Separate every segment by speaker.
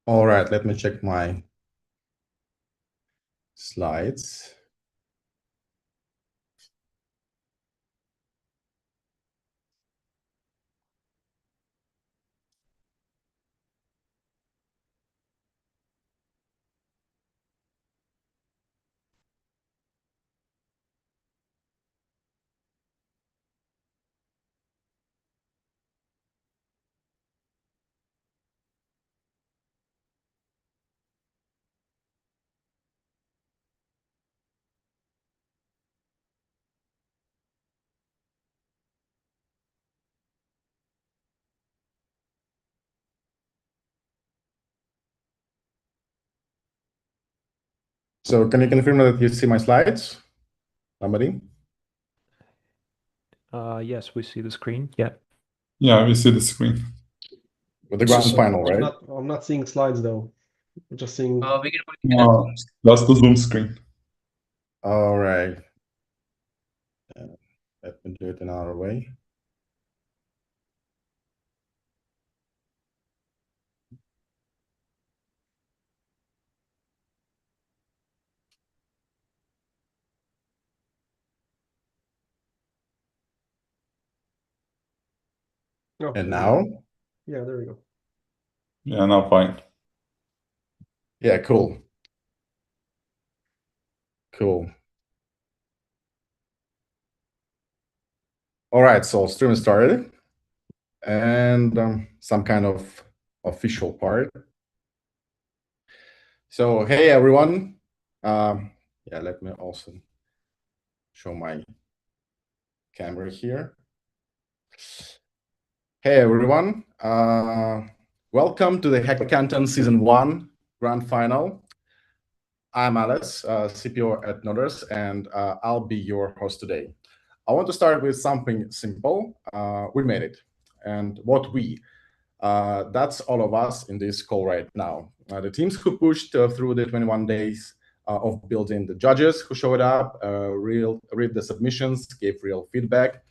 Speaker 1: All right, let me check my slides. So can you confirm that you see my slides? Somebody?
Speaker 2: Yes, we see the screen. Yeah.
Speaker 3: Yeah, we see the screen.
Speaker 1: With the grand final,
Speaker 4: I'm
Speaker 1: right?
Speaker 4: not seeing slides though. I'm just seeing.
Speaker 5: We can
Speaker 3: No, that's the Zoom screen.
Speaker 1: All right. Let me do it another way.
Speaker 4: Oh,
Speaker 1: And now?
Speaker 4: yeah, there we go.
Speaker 3: Yeah, now fine.
Speaker 1: Yeah, cool. Cool. All right, so stream started. And some kind of official part. So, hey, everyone. Yeah, let me also show my camera here. Hey, everyone. Welcome to the HackCanton Season 1 Grand Final. I'm Alice, CPO at Noders, and I'll be your host today. I want to start with something simple. We made it. And what we? That's all of us in this call right now. The teams who pushed through the 21 days of building, the judges who showed up, read the submissions, gave real feedback,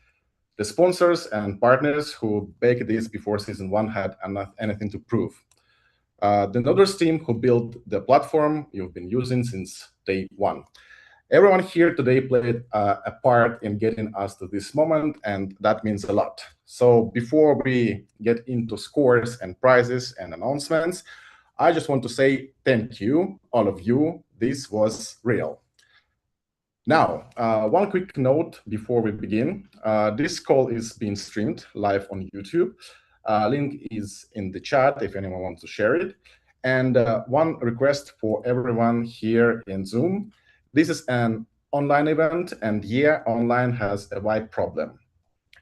Speaker 1: the sponsors and partners who baked this before Season 1 had anything to prove. The Noders team who built the platform you've been using since day one. Everyone here today played a part in getting us to this moment, and that means a lot. So before we get into scores and prizes and announcements, I just want to say thank you, all of you. This was real. Now, one quick note before we begin. This call is being streamed live on YouTube. Link is in the chat if anyone wants to share it. And one request for everyone here in Zoom. This is an online event, and yeah, online has a wide problem.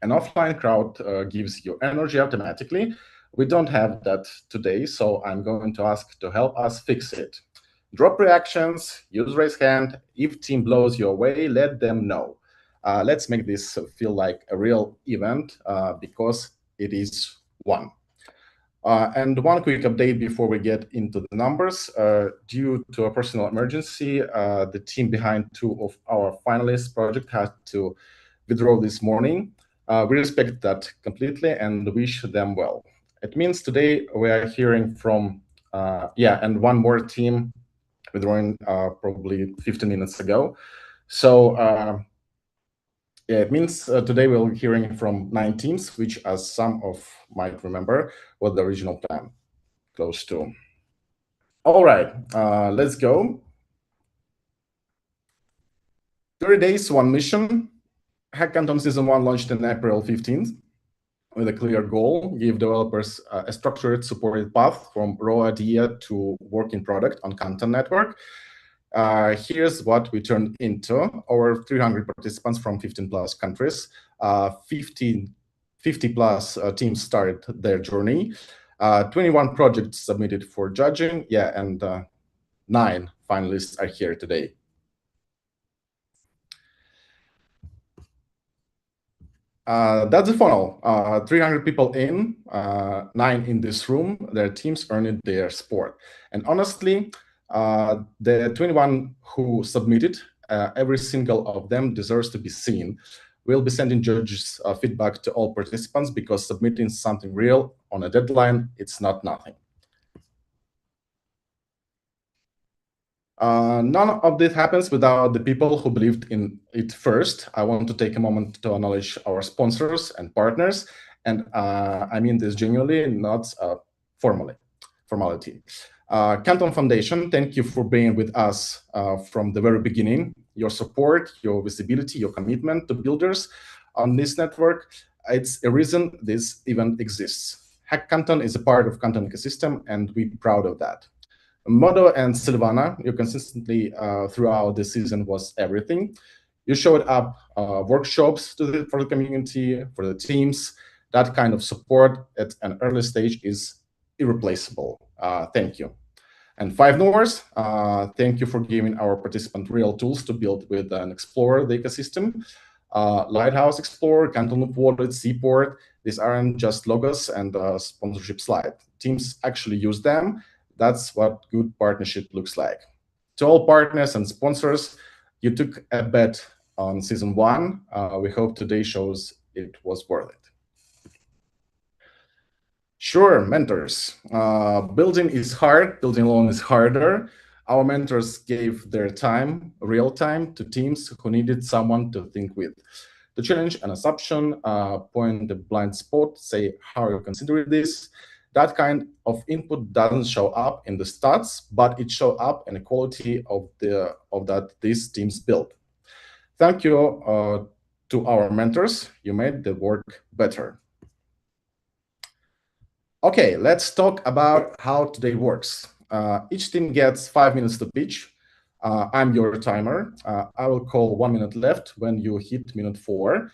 Speaker 1: An offline crowd gives you energy automatically. We don't have that today, so I'm going to ask to help us fix it. Drop reactions, use raise hand. If team blows your way, let them know. Let's make this feel like a real event because it is one. And one quick update before we get into the numbers. Due to a personal emergency, the team behind two of our finalists project had to withdraw this morning. We respect that completely and wish them well. It means today we are hearing from, and one more team withdrawing probably 15 minutes ago. So yeah, it means today we'll be hearing from 9 teams, which, as some of might remember, was the original plan, close to. All right, let's go. 30 days, one mission. HackCanton Season 1 launched on April 15th with a clear goal: give developers a structured, supported path from raw idea to working product on Canton network. Here's what we turned into. Over 300 participants from 15 plus countries. 50 plus teams started their journey. 21 projects submitted for judging. Yeah, and 9 finalists are here today. That's the funnel. 300 people in, 9 in this room. Their teams earned their sport. And honestly, the 21 who submitted, every single of them deserves to be seen. We'll be sending judges feedback to all participants because submitting something real on a deadline, it's not nothing. None of this happens without the people who believed in it first. I want to take a moment to acknowledge our sponsors and partners, and I mean this genuinely, not formality. Canton Foundation, thank you for being with us from the very beginning. Your support, your visibility, your commitment to builders on this network, it's a reason this event exists. HackCanton is a part of Canton ecosystem, and we're proud of that. Modo and Silvana, you consistently throughout the season was everything. You showed up workshops for the community, for the teams. That kind of support at an early stage is irreplaceable. Thank you. And Five Knowers, thank you for giving our participant real tools to build with and explore the ecosystem. Lighthouse Explorer, Canton Wallet, Seaport, these aren't just logos and sponsorship slide. Teams actually use them. That's what good partnership looks like. To all partners and sponsors, you took a bet on season 1. We hope today shows it was worth it. Sure, mentors. Building is hard, building alone is harder. Our mentors gave their time, real time, to teams who needed someone to think with. To challenge an assumption, point the blind spot, say, how are you considering this? That kind of input doesn't show up in the stats, but it shows up in the quality of that these teams build. Thank you to our mentors. You made the work better. Okay, let's talk about how today works. Each team gets 5 minutes to pitch. I'm your timer. I will call 1 minute left when you hit minute 4.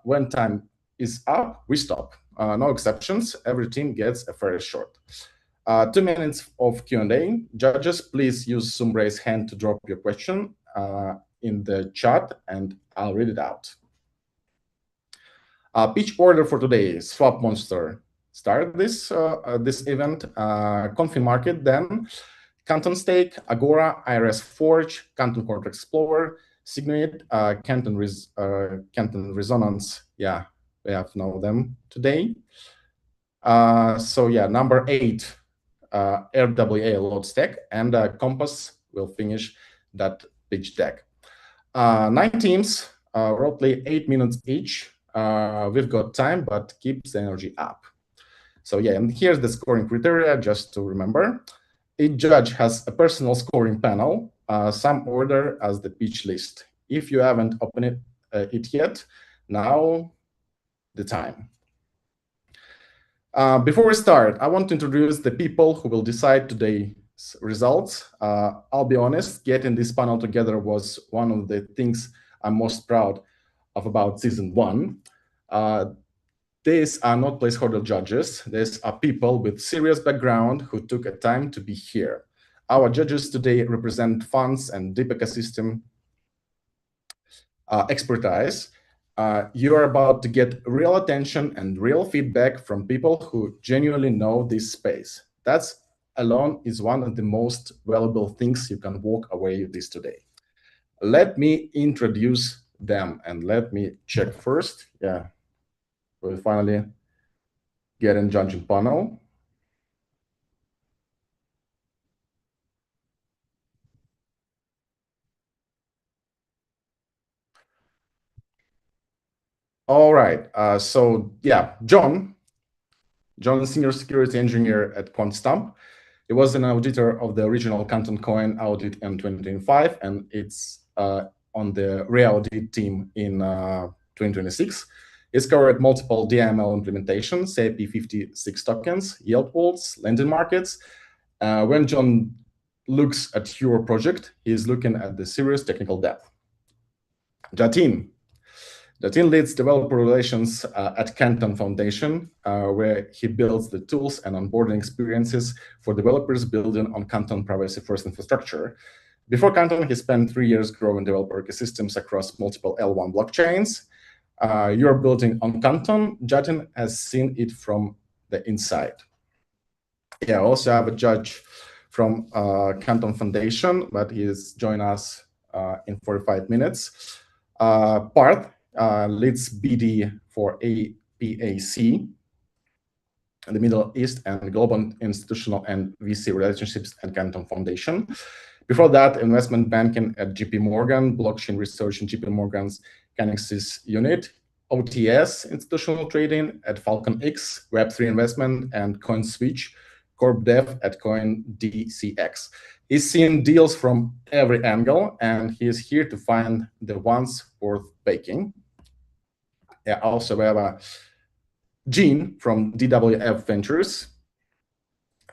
Speaker 1: When time is up, we stop. No exceptions. Every team gets a fair shot. 2 minutes of Q&A. Judges, please use Zoom raise hand to drop your question in the chat, and I'll read it out. Pitch order for today: Swap Monster start this event, Confin Market, then Canton Stake, Agora, IRS Forge, Canton Contract Explorer, Signet, Canton Resonance. Yeah, we have know them today. So yeah, number 8, RWA Load Stack, and Compass will finish that pitch deck. 9 teams, roughly 8 minutes each. We've got time, but keeps the energy up. So yeah, and here's the scoring criteria, just to remember. Each judge has a personal scoring panel, some order as the pitch list. If you haven't opened it yet, now the time. Before we start, I want to introduce the people who will decide today's results. I'll be honest, getting this panel together was one of the things I'm most proud of about season 1. These are not placeholder judges. These are people with serious background who took a time to be here. Our judges today represent funds and deep ecosystem expertise. You are about to get real attention and real feedback from people who genuinely know this space. That's alone is one of the most valuable things you can walk away with this today. Let me introduce them, and let me check first. Yeah. We'll finally get in judging panel. All right. So yeah, John, senior security engineer at QuantStamp. He was an auditor of the original Canton Coin audit in 2025, and it's on the re-audit team in 2026. He's covered multiple DML implementations, say P56 tokens, yield vaults, lending markets. When John looks at your project, he's looking at the serious technical depth. Jatin leads developer relations at Canton Foundation, where he builds the tools and onboarding experiences for developers building on Canton privacy-first infrastructure. Before Canton, he spent 3 years growing developer ecosystems across multiple L1 blockchains. You're building on Canton. Jatin has seen it from the inside. Yeah, I also have a judge from Canton Foundation, but he's joined us in 45 minutes. Parth leads BD for APAC. the Middle East and Global Institutional and VC Relationships at Canton Foundation. Before that, investment banking at JP Morgan, blockchain research in JP Morgan's Canixis unit, OTS, institutional trading at Falcon X, Web3 investment, and CoinSwitch, corp dev at CoinDCX. He's seen deals from every angle, and he is here to find the ones worth baking. Yeah, also we have Gene from DWF Ventures.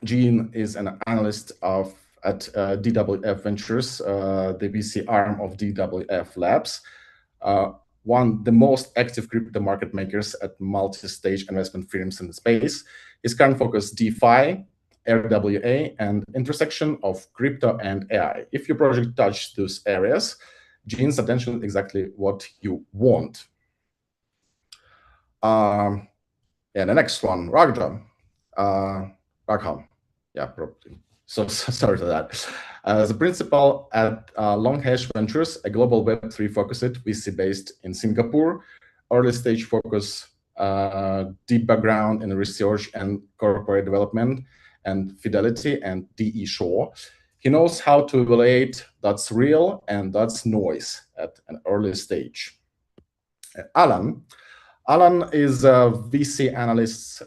Speaker 1: Gene is an analyst at DWF Ventures, the VC arm of DWF Labs, the most active crypto market makers at multi-stage investment firms in the space. His current focus DeFi, RWA, and intersection of crypto and AI. If your project touches those areas, Gene's attention is exactly what you want. Yeah, the next one, Ragham. Yeah, probably. So sorry for that. The principal at Longhash Ventures, a global Web3 focused VC based in Singapore, early stage focus, deep background in research and corporate development, and Fidelity and DE Shaw. He knows how to evaluate that's real and that's noise at an early stage. Alan is a VC analyst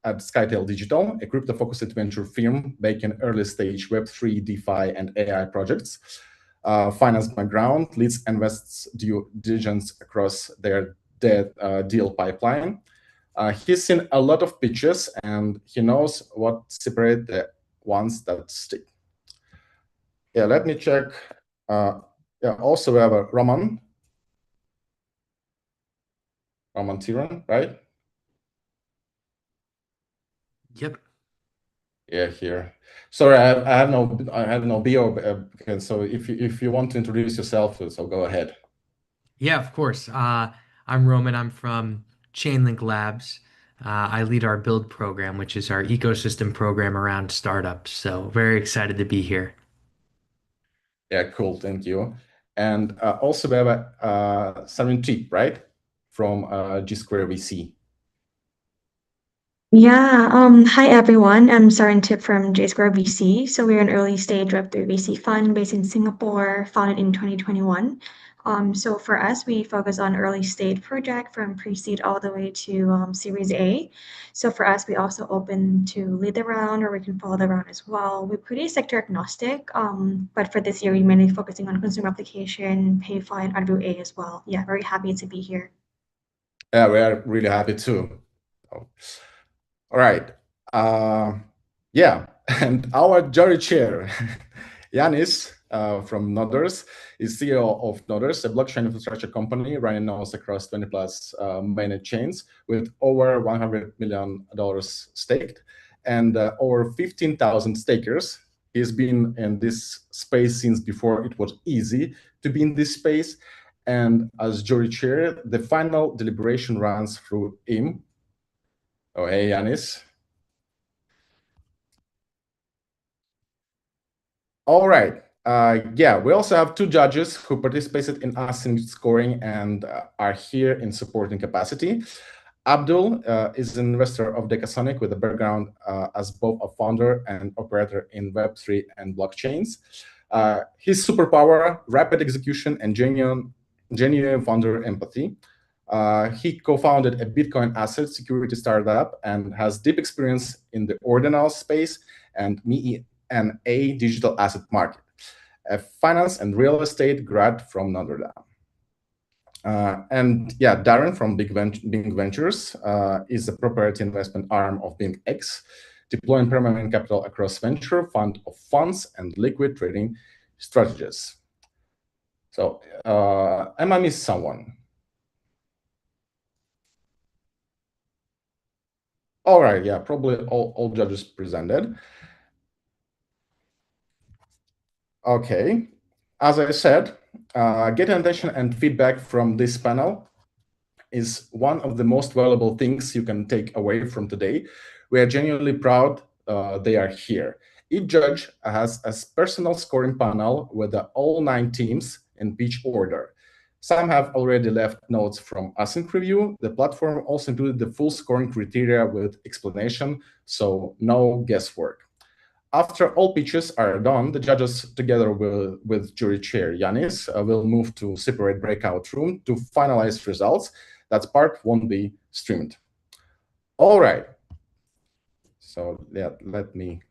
Speaker 1: at Skytail Digital, a crypto-focused venture firm making early-stage Web3, DeFi, and AI projects. Finance background, leads invests due diligence across their deal pipeline. He's seen a lot of pitches, and he knows what separates the ones that stick. Yeah, let me check. Yeah, also we have a Roman Tiran, right?
Speaker 5: Yep.
Speaker 1: Yeah, here. Sorry, I have no bio. So if you want to introduce yourself, so go ahead.
Speaker 5: Yeah, of course. I'm Roman. I'm from Chainlink Labs. I lead our build program, which is our ecosystem program around startups. So very excited to be here.
Speaker 1: Yeah, cool. Thank you. And also we have Sarin, right, from G Square VC.
Speaker 6: Yeah, hi everyone. I'm Sarin Tip from J Square VC. So we're an early stage Web3 VC fund based in Singapore, founded in 2021. So for us, we focus on early stage project from pre-seed all the way to Series A. So for us, we also open to lead the round or we can follow the round as well. We're pretty sector agnostic, but for this year, we're mainly focusing on consumer application, PayFi, and RWA as well. Yeah, very happy to be here.
Speaker 1: Yeah, we are really happy too. All right. Yeah, and our jury chair, Yanis from Noders, is CEO of Noders, a blockchain infrastructure company running nodes across 20 plus mainnet chains with over $100 million staked and over 15,000 stakers. He's been in this space since before it was easy to be in this space. And as jury chair, the final deliberation runs through him. Oh, hey, Yanis. All right. Yeah, we also have two judges who participated in Async scoring and are here in supporting capacity. Abdul is an investor of Decasonic with a background as both a founder and operator in Web3 and blockchains. His superpower, rapid execution, and genuine founder empathy. He co-founded a Bitcoin asset security startup and has deep experience in the ordinal space and a digital asset market, a finance and real estate grad from Notre Dame. And yeah, Darren from Bing Ventures is the proprietary investment arm of BingX, deploying permanent capital across venture, fund of funds, and liquid trading strategies. So am I missing someone? All right, yeah, probably all judges presented. Okay, as I said, getting attention and feedback from this panel is one of the most valuable things you can take away from today. We are genuinely proud they are here. Each judge has a personal scoring panel with all 9 teams in pitch order. Some have already left notes from Async review. The platform also included the full scoring criteria with explanation, so no guesswork. After all pitches are done, the judges, together with jury chair Yanis, will move to separate breakout room to finalize results. That part won't be streamed. All right. So let me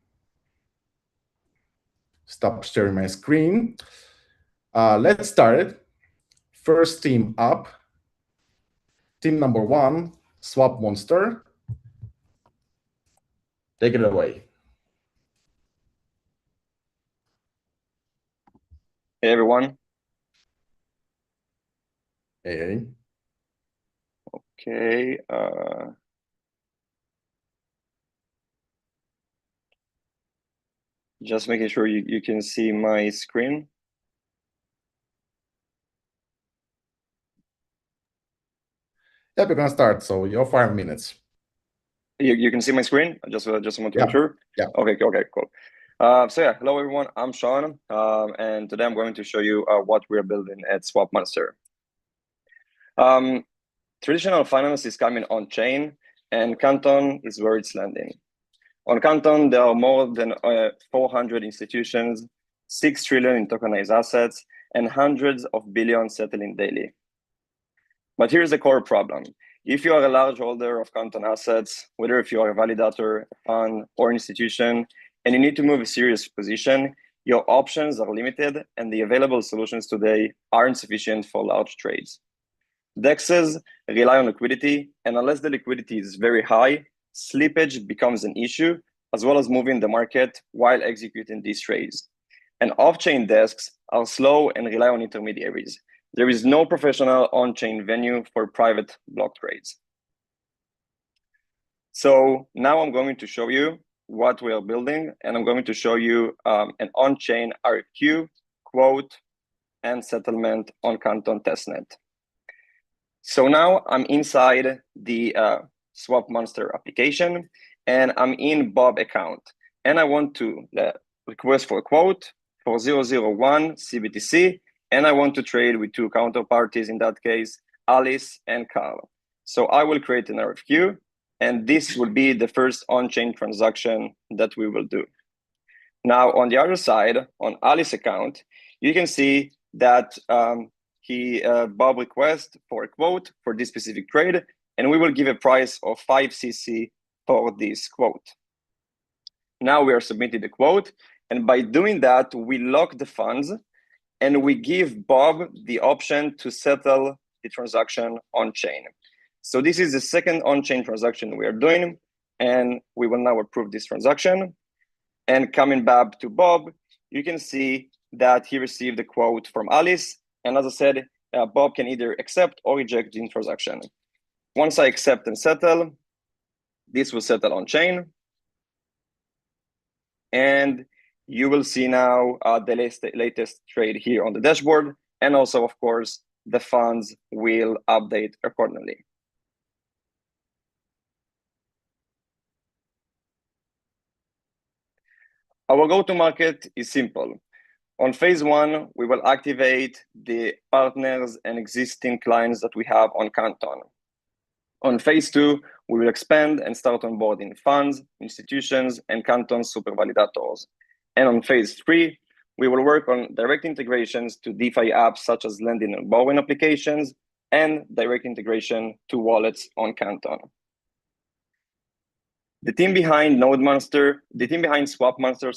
Speaker 1: stop sharing my screen. Let's start it. First team up. Team number 1, Swap Monster. Take it away.
Speaker 7: Hey everyone.
Speaker 1: Hey.
Speaker 7: Okay. Just making sure you can see my screen.
Speaker 1: Yep, we're gonna start. So your 5 minutes.
Speaker 7: You can see my screen. I just want to make sure.
Speaker 1: Yeah.
Speaker 7: Okay. Cool. So yeah, hello everyone. I'm Sean, and today I'm going to show you what we're building at Swap Monster. Traditional finance is coming on chain, and Canton is where it's landing. On Canton, there are more than 400 institutions, 6 trillion in tokenized assets, and hundreds of billions settling daily. But here's the core problem. If you are a large holder of Canton assets, whether if you are a validator, a fund, or institution, and you need to move a serious position, your options are limited, and the available solutions today aren't sufficient for large trades. DEXs rely on liquidity, and unless the liquidity is very high, slippage becomes an issue, as well as moving the market while executing these trades. And off-chain desks are slow and rely on intermediaries. There is no professional on-chain venue for private block trades. So now I'm going to show you what we are building, and I'm going to show you an on-chain RFQ, quote, and settlement on Canton testnet. So now I'm inside the Swap Monster application, and I'm in Bob account, and I want to request for a quote for 001 CBTC, and I want to trade with 2 counterparties, in that case, Alice and Carl. So I will create an RFQ, and this will be the first on-chain transaction that we will do. Now, on the other side, on Alice account, you can see that Bob request for a quote for this specific trade, and we will give a price of 5 CC for this quote. Now we are submitting the quote, and by doing that, we lock the funds, and we give Bob the option to settle the transaction on-chain. So this is the second on-chain transaction we are doing, and we will now approve this transaction. And coming back to Bob, you can see that he received a quote from Alice. And as I said, Bob can either accept or reject the transaction. Once I accept and settle, this will settle on chain. And you will see now the latest trade here on the dashboard. And also, of course, the funds will update accordingly. Our go-to-market is simple. On phase 1, we will activate the partners and existing clients that we have on Canton. On phase 2, we will expand and start onboarding funds, institutions, and Canton super validators. And on phase 3, we will work on direct integrations to DeFi apps such as lending and borrowing applications, and direct integration to wallets on Canton. The team behind Swap Monster,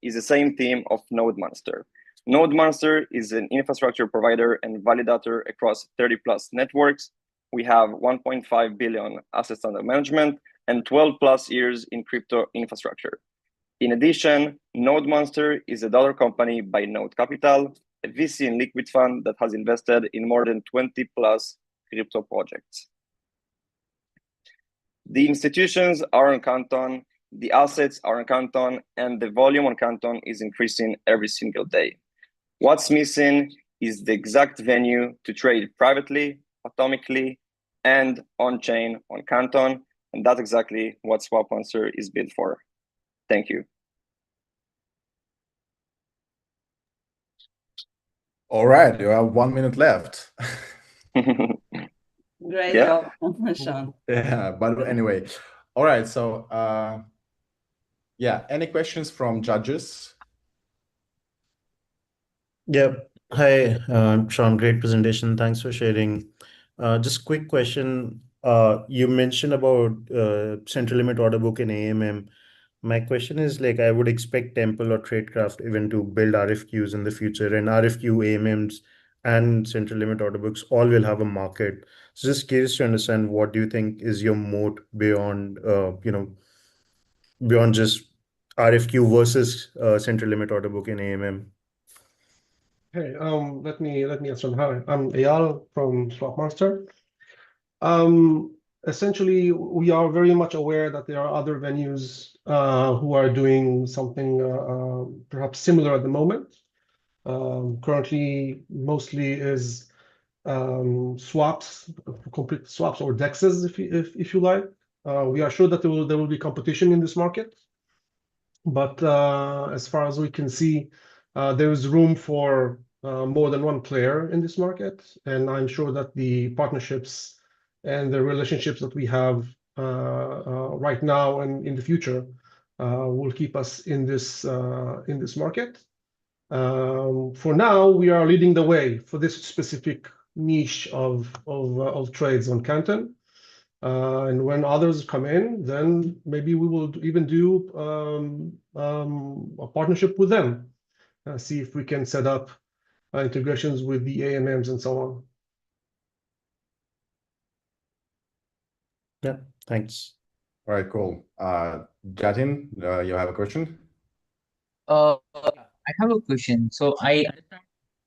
Speaker 7: is the same team of Node Monster. Node Monster is an infrastructure provider and validator across 30+ networks. We have 1.5 billion assets under management and 12+ years in crypto infrastructure. In addition, Node Monster is a daughter company by Node Capital, a VC and liquid fund that has invested in more than 20+ crypto projects. The institutions are on Canton, the assets are on Canton, and the volume on Canton is increasing every single day. What's missing is the exact venue to trade privately, atomically, and on-chain on Canton, and that's exactly what Swap Monster is built for. Thank you.
Speaker 1: All right, you have 1 minute left.
Speaker 8: Great
Speaker 7: Yeah.
Speaker 8: job, Sean.
Speaker 1: Yeah, but anyway, all right. So, yeah, any questions from judges?
Speaker 9: Yeah. Hi, Sean. Great presentation. Thanks for sharing. Just quick question. You mentioned about central limit order book in AMM. My question is like I would expect Temple or Tradecraft even to build RFQs in the future, and RFQ AMMs and central limit order books all will have a market. So just curious to understand what do you think is your moat beyond beyond just RFQ versus central limit order book in AMM.
Speaker 4: Hey, let me answer. Hi, I'm Eyal from SwapMaster. Essentially, we are very much aware that there are other venues who are doing something perhaps similar at the moment. Currently, mostly is swaps, complete swaps or dexes, if you like. We are sure that there will be competition in this market, but as far as we can see, there is room for more than one player in this market, and I'm sure that the partnerships and the relationships that we have right now and in the future will keep us in this market. For now, we are leading the way for this specific niche of trades on Canton. And when others come in, then maybe we will even do a partnership with them, see if we can set up integrations with the AMMs and so on.
Speaker 9: Yeah, thanks.
Speaker 1: All right, cool. Jatin, you have a question?
Speaker 10: I have a question. So I understand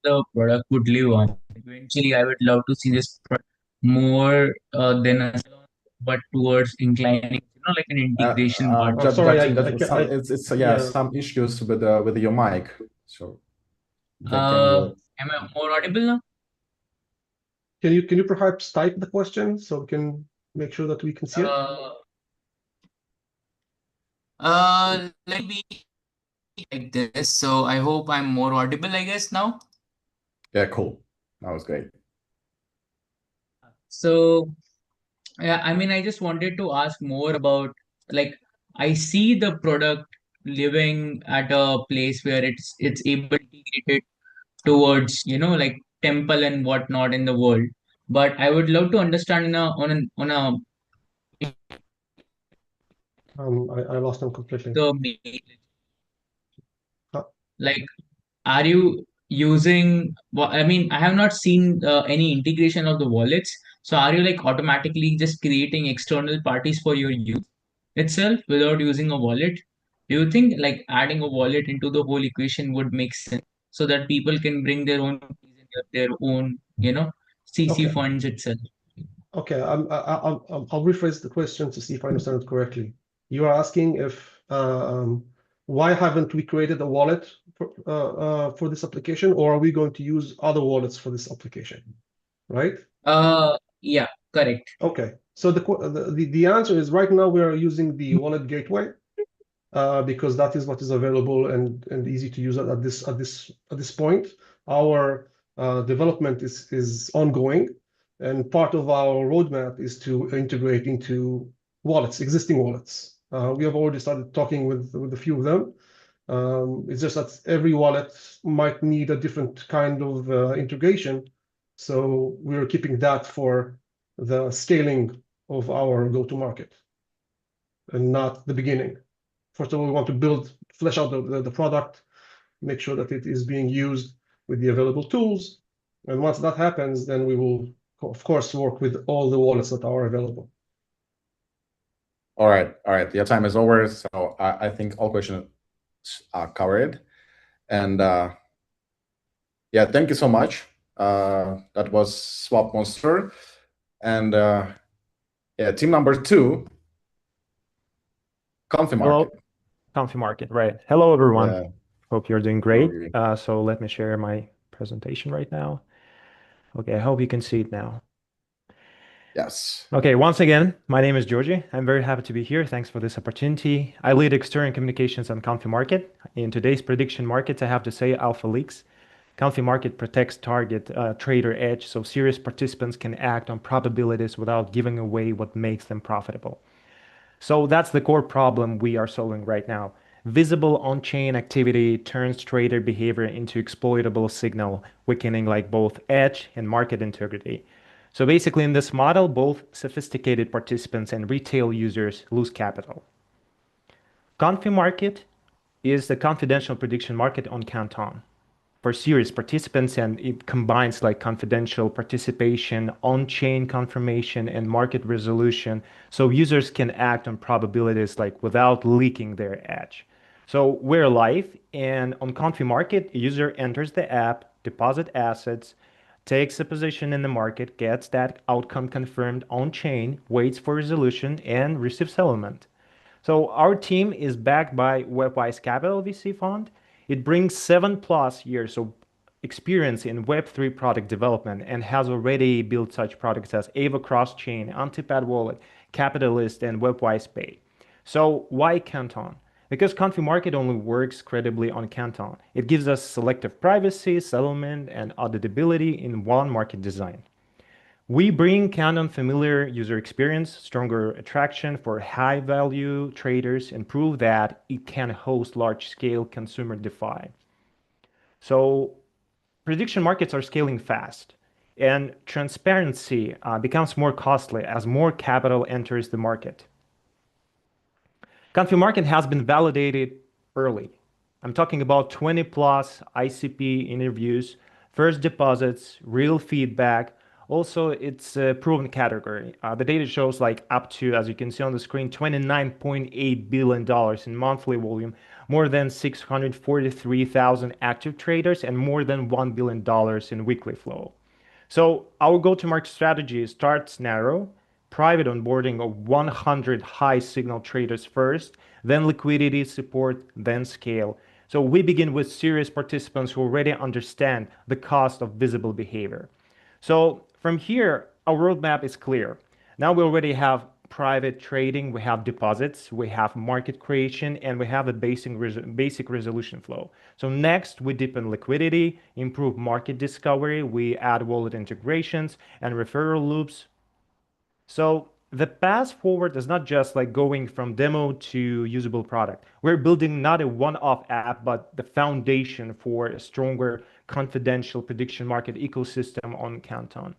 Speaker 10: the product would live on. Eventually, I would love to see this product more than a salon, but towards inclining, like an integration part.
Speaker 4: I'm sorry,
Speaker 1: It's
Speaker 4: yeah.
Speaker 1: some issues with your mic. So
Speaker 10: Am I more audible now?
Speaker 4: Can you perhaps type the question so we can make sure that we can see it?
Speaker 10: Let me like this. So I hope I'm more audible, I guess, now.
Speaker 1: Yeah, cool. That was great.
Speaker 10: So yeah, I mean, I just wanted to ask more about like I see the product living at a place where it's able to integrate it towards, like temple and whatnot in the world. But I would love to understand on a
Speaker 4: I lost him completely.
Speaker 10: Like, are you using? I mean, I have not seen any integration of the wallets. So are you like automatically just creating external parties for your use itself without using a wallet? Do you think like adding a wallet into the whole equation would make sense so that people can bring their own keys and get their own, CC
Speaker 4: Okay.
Speaker 10: funds itself?
Speaker 4: Okay, I'll rephrase the question to see if I understand it correctly. You are asking if why haven't we created a wallet for this application, or are we going to use other wallets for this application, right?
Speaker 10: Yeah, correct.
Speaker 4: Okay, so the answer is right now we are using the wallet gateway because that is what is available and easy to use at this point. Our development is ongoing. And part of our roadmap is to integrate into wallets, existing wallets. We have already started talking with a few of them. It's just that every wallet might need a different kind of integration. So we're keeping that for the scaling of our go-to-market and not the beginning. First of all, we want to flesh out the product, make sure that it is being used with the available tools. And once that happens, then we will of course, work with all the wallets that are available.
Speaker 1: All right. Your time is over. So I think all questions are covered. And yeah, thank you so much. That was Swap Monster. And yeah, team number 2, Comfy Market.
Speaker 2: Hello, Comfy Market, right. Hello, everyone.
Speaker 1: Yeah.
Speaker 2: Hope you're doing great. So let me share my presentation right now. Okay, I hope you can see it now.
Speaker 1: Yes.
Speaker 2: Okay, once again, my name is Georgie. I'm very happy to be here. Thanks for this opportunity. I lead external communications on Comfy Market. In today's prediction markets, I have to say Alpha Leaks. Confi market protects target trader edge, so serious participants can act on probabilities without giving away what makes them profitable. So that's the core problem we are solving right now. Visible on-chain activity turns trader behavior into exploitable signal, weakening like both edge and market integrity. So basically in this model, both sophisticated participants and retail users lose capital. Confi market is the confidential prediction market on Canton for serious participants, and it combines like confidential participation, on-chain confirmation, and market resolution, so users can act on probabilities like without leaking their edge. So we're live, and on Confi Market, a user enters the app, deposit assets, takes a position in the market, gets that outcome confirmed on-chain, waits for resolution, and receives settlement. So our team is backed by WebWise Capital VC Fund. It brings 7+ years of experience in Web3 product development and has already built such products as Ava Cross-Chain, Antipad Wallet, Capitalist, and WebWise Pay. So why Canton? Because Confi Market only works credibly on Canton. It gives us selective privacy, settlement, and auditability in one market design. We bring Canton familiar user experience, stronger attraction for high-value traders, and prove that it can host large-scale consumer DeFi. So prediction markets are scaling fast, and transparency becomes more costly as more capital enters the market. Confi Market has been validated early. I'm talking about 20+ ICP interviews, first deposits, real feedback. Also, it's a proven category. The data shows like up to, as you can see on the screen, $29.8 billion in monthly volume, more than 643,000 active traders, and more than $1 billion in weekly flow. So our go-to-market strategy starts narrow, private onboarding of 100 high signal traders first, then liquidity support, then scale. So we begin with serious participants who already understand the cost of visible behavior. So from here, our roadmap is clear. Now we already have private trading, we have deposits, we have market creation, and we have a basic resolution flow. So next, we deepen liquidity, improve market discovery, we add wallet integrations and referral loops. So the path forward is not just like going from demo to usable product. We're building not a one-off app, but the foundation for a stronger confidential prediction market ecosystem on Canton.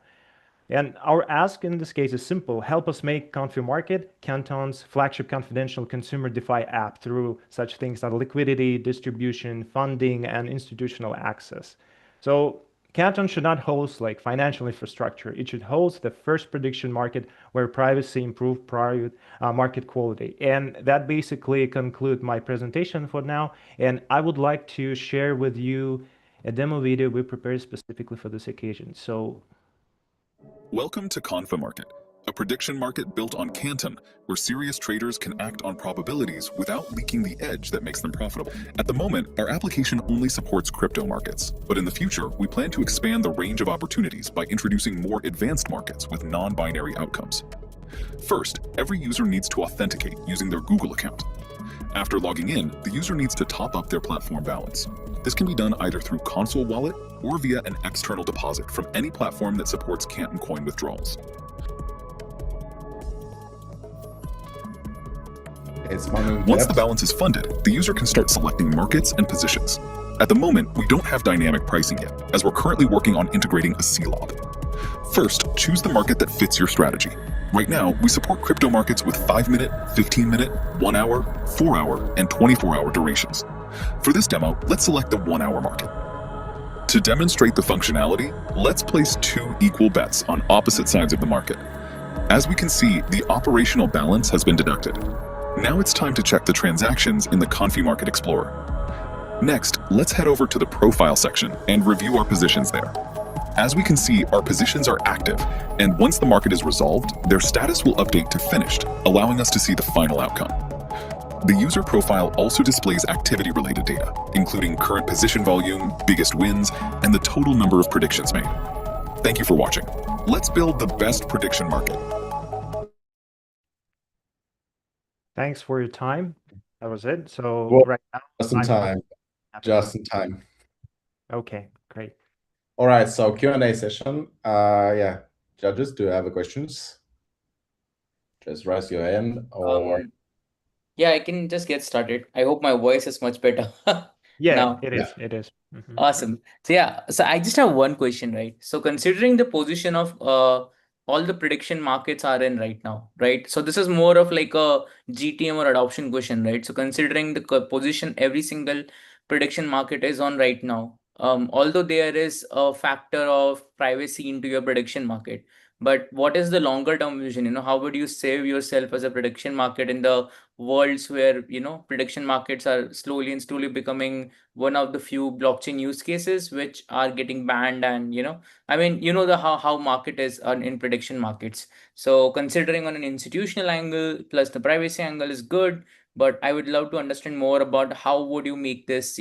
Speaker 2: And our ask in this case is simple: help us make Confi Market Canton's flagship confidential consumer DeFi app through such things as liquidity, distribution, funding, and institutional access. So Canton should not host like financial infrastructure. It should host the first prediction market where privacy improves private market quality. And that basically concludes my presentation for now. And I would like to share with you a demo video we prepared specifically for this occasion. So
Speaker 8: welcome to Confi Market, a prediction market built on Canton, where serious traders can act on probabilities without leaking the edge that makes them profitable. At the moment, our application only supports crypto markets, but in the future, we plan to expand the range of opportunities by introducing more advanced markets with non-binary outcomes. First, every user needs to authenticate using their Google account. After logging in, the user needs to top up their platform balance. This can be done either through console wallet or via an external deposit from any platform that supports Canton coin withdrawals. Once the balance is funded, the user can start selecting markets and positions. At the moment, we don't have dynamic pricing yet, as we're currently working on integrating a CLOB. First, choose the market that fits your strategy. Right now, we support crypto markets with 5-minute, 15-minute, 1-hour, 4-hour, and 24-hour durations. For this demo, let's select the 1-hour market. To demonstrate the functionality, let's place 2 equal bets on opposite sides of the market. As we can see, the operational balance has been deducted. Now it's time to check the transactions in the Confi Market Explorer. Next, let's head over to the Profile section and review our positions there. As we can see, our positions are active, and once the market is resolved, their status will update to finished, allowing us to see the final outcome. The user profile also displays activity-related data, including current position volume, biggest wins, and the total number of predictions made. Thank you for watching. Let's build the best prediction market.
Speaker 2: thanks for your time. That was it. So
Speaker 1: Well,
Speaker 2: right now,
Speaker 1: just in time. Just in time.
Speaker 2: okay, great.
Speaker 1: All right, so Q&A session. Yeah, judges, do you have questions? Just raise your hand or...
Speaker 10: Yeah, I can just get started. I hope my voice is much better
Speaker 2: Yeah,
Speaker 10: now.
Speaker 2: it is. It is.
Speaker 10: Awesome. So yeah, so I just have one question, right? So considering the position of all the prediction markets are in right now, right? So this is more of like a GTM or adoption question, right? So considering the position every single prediction market is on right now, although there is a factor of privacy into your prediction market, but what is the longer term vision? How would you save yourself as a prediction market in the worlds where prediction markets are slowly and slowly becoming one of the few blockchain use cases which are getting banned? And I mean, the how market is in prediction markets. So considering on an institutional angle plus the privacy angle is good, but I would love to understand more about how would you make this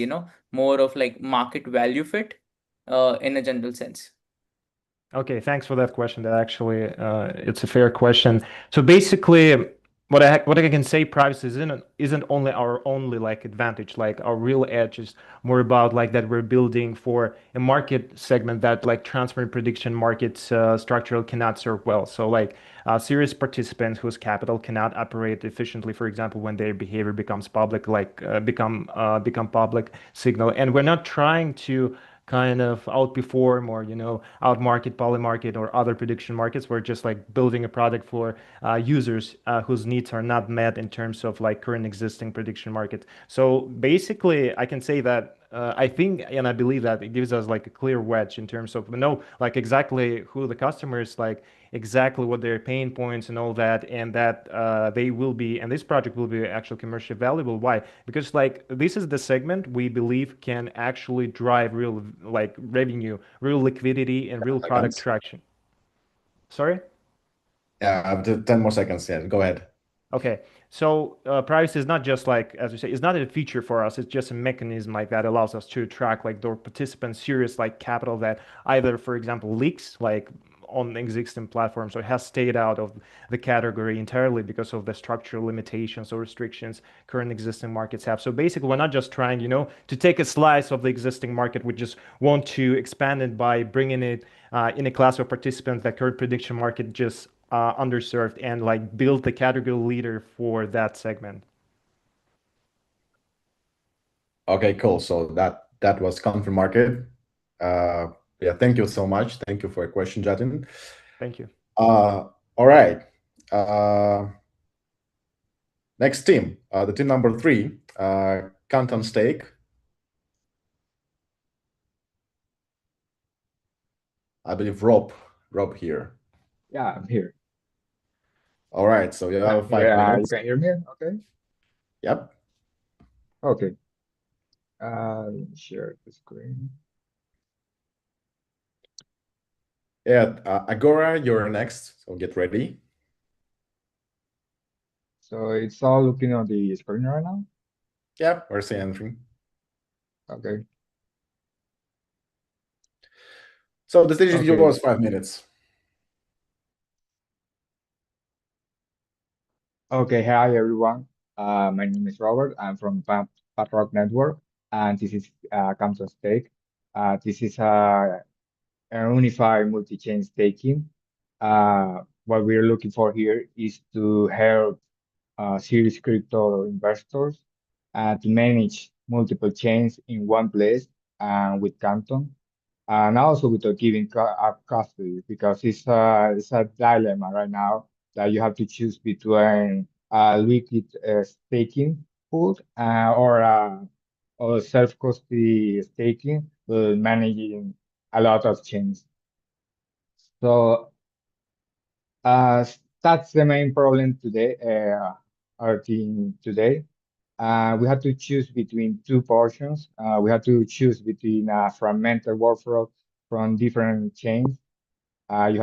Speaker 10: more of like market value fit in a general sense.
Speaker 2: Okay, thanks for that question. That actually, it's a fair question. So basically, what I can say, privacy isn't only our only like advantage. Like our real edge is more about like that we're building for a market segment that like transparent prediction markets structural cannot serve well. So like serious participants whose capital cannot operate efficiently, for example, when their behavior becomes public, like become public signal. And we're not trying to kind of outperform or outmarket polymarket or other prediction markets. We're just like building a product for users whose needs are not met in terms of like current existing prediction market. So basically I can say that I think and I believe that it gives us like a clear wedge in terms of like exactly who the customers, like exactly what their pain points and all that, and that they will be, and this project will be actually commercially valuable. Why? Because like this is the segment we believe can actually drive real like revenue, real liquidity, and real product traction. Sorry?
Speaker 1: Yeah, I have 10 more seconds. Yeah, go ahead.
Speaker 2: Okay, so privacy is not just like, as you say, it's not a feature for us. It's just a mechanism like that allows us to track like the participants' serious like capital that either, for example, leaks like on existing platforms or has stayed out of the category entirely because of the structural limitations or restrictions current existing markets have. So basically, we're not just trying, to take a slice of the existing market. We just want to expand it by bringing it in a class of participants that current prediction market just underserved, and like build the category leader for that segment.
Speaker 1: Okay, cool. So that was Confirm Market. Yeah, thank you so much. Thank you for your question, Jatin.
Speaker 2: Thank you.
Speaker 1: All right. Next team, the team number 3, Canton Stake. I believe Rob here.
Speaker 11: Yeah, I'm here.
Speaker 1: All right, so you have 5 minutes.
Speaker 11: You can hear me? Okay.
Speaker 1: Yep.
Speaker 11: Okay. Share the screen.
Speaker 1: Yeah, Agora, you're next, so get ready.
Speaker 11: So it's all looking on the screen right now?
Speaker 1: Yeah, we're seeing anything.
Speaker 11: Okay.
Speaker 1: So the stage is yours, 5 minutes.
Speaker 11: Okay, hi everyone. My name is Robert. I'm from Rock Network, and this is Canton Stake. This is a unified multi-chain staking. What we're looking for here is to help serious crypto investors to manage multiple chains in one place with Canton, and also without giving up custody, because it's a dilemma right now that you have to choose between liquid staking pool or self-custody staking, managing a lot of chains. So that's the main problem today, our team today. We have to choose between two portions. We have to choose between fragmented workflow from different chains. You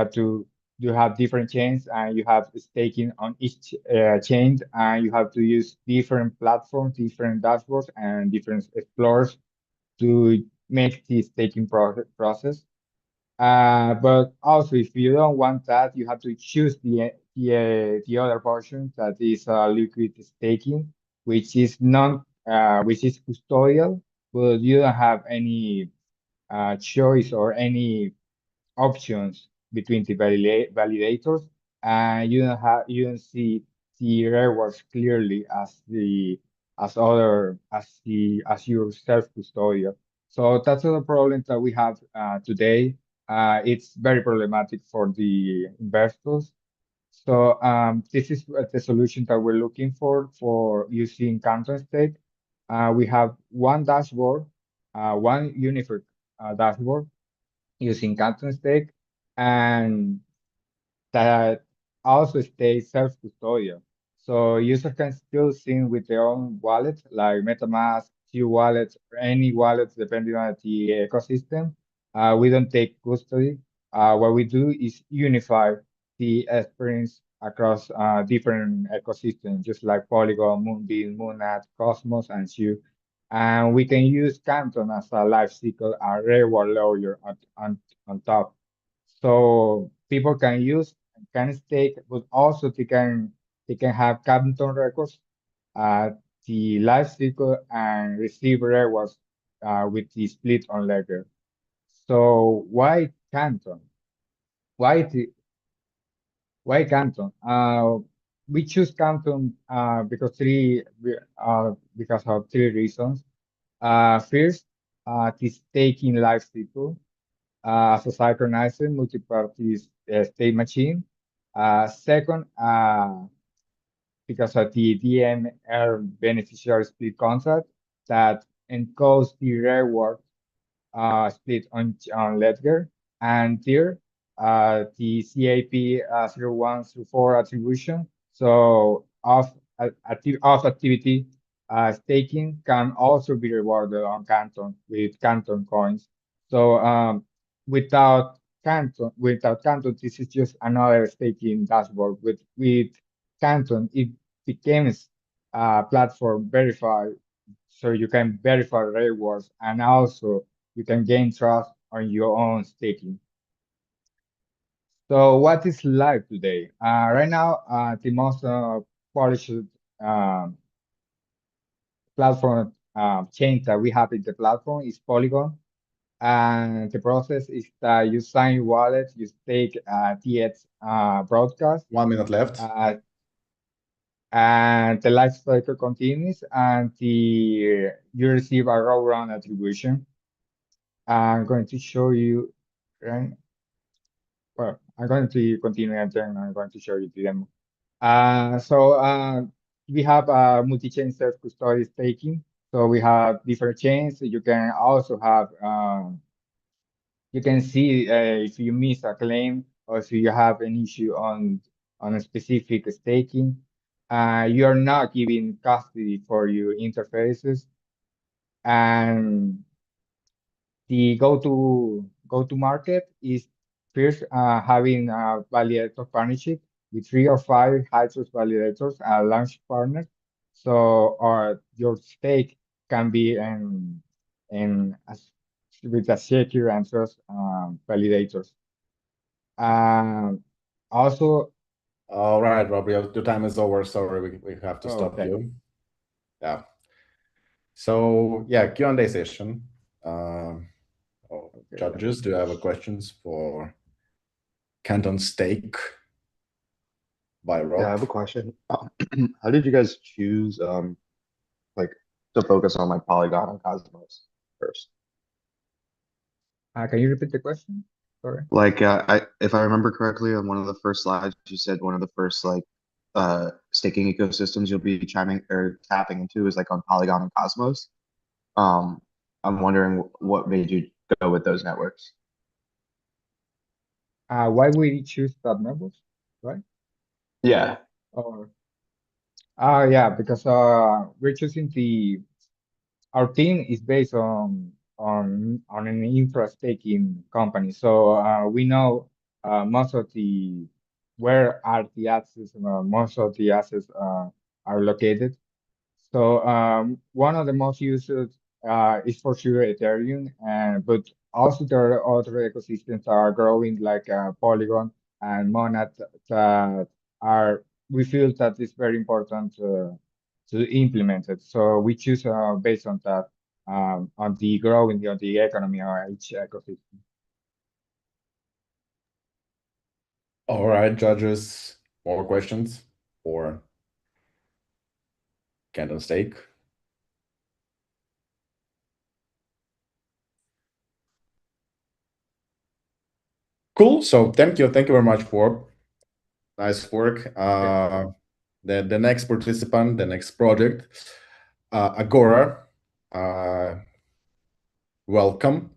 Speaker 11: have different chains, and you have staking on each chain, and you have to use different platforms, different dashboards, and different explorers to make the staking process. But also, if you don't want that, you have to choose the other portion that is liquid staking, which is non which is custodial, but you don't have any choice or any options between the validators, and you don't see the rewards clearly as your self custodial. So that's the problem that we have today. It's very problematic for the investors. So this is the solution that we're looking for using Canton Stake. We have one dashboard, one unified dashboard using Canton Stake, and that also stays self-custodial. So users can still sync with their own wallet, like MetaMask, Q wallets, or any wallets depending on the ecosystem. We don't take custody. What we do is unify the experience across different ecosystems, just like Polygon, Moonbeam, Moonat, Cosmos, and Shu. And we can use Canton as a life cycle, a reward layer on top. So people can stake, but also they can have Canton records, the life cycle, and receive rewards with the split on ledger. So why Canton? Why the why Canton? We choose Canton because of three reasons. First, the staking life cycle as a synchronized multi-party state machine. Second, because of the DMR beneficiary split contract that encodes the reward split on Ledger. And third, the CAP 01 through 4 attribution. So off activity staking can also be rewarded on Canton with Canton coins. So without Canton, this is just another staking dashboard. With Canton, it becomes a platform verified, so you can verify rewards, and also you can gain trust on your own staking. So what is live today? Right now, the most polished platform chain that we have in the platform is Polygon. And the process is that you sign wallet, you stake TX broadcast.
Speaker 1: 1 minute left.
Speaker 11: And the life cycle continues, and you receive a raw run attribution. I'm going to show you, right? Well, I'm going to continue and then I'm going to show you the demo. So we have multi-chain self-custody staking. So we have different chains. You can also have, you can see if you miss a claim or if you have an issue on a specific staking. You are not giving custody for your interfaces. And the go-to market is first having a validator partnership with 3 or 5 high trust validators and launch partners. So your stake can be with a secure and trust validators. Also,
Speaker 1: all right, Rob, your time is over. Sorry, we have to stop
Speaker 11: okay.
Speaker 1: you. Yeah. So yeah, Q&A session. Judges, do you have questions for Canton Stake by Rob?
Speaker 12: Yeah, I have a question. How did you guys choose to focus on Polygon and Cosmos first?
Speaker 11: Can you repeat the question? Sorry.
Speaker 12: If I remember correctly, on one of the first slides, you said one of the first staking ecosystems you'll be tapping into is on Polygon and Cosmos. I'm wondering what made you go with those networks.
Speaker 11: Why we choose that networks, right?
Speaker 12: Yeah.
Speaker 11: Yeah, because we're choosing our team is based on an infra staking company. So we know most of where are the assets, most of the assets are located. So one of the most used is for sure Ethereum, but also there are other ecosystems that are growing like Polygon and Monad that we feel that it's very important to implement it. So we choose based on that. on the growing of the economy or each ecosystem.
Speaker 1: All right, judges, more questions for Canton Stake? Cool. So thank you very much for nice work. The next participant, the next project, Agora. Welcome.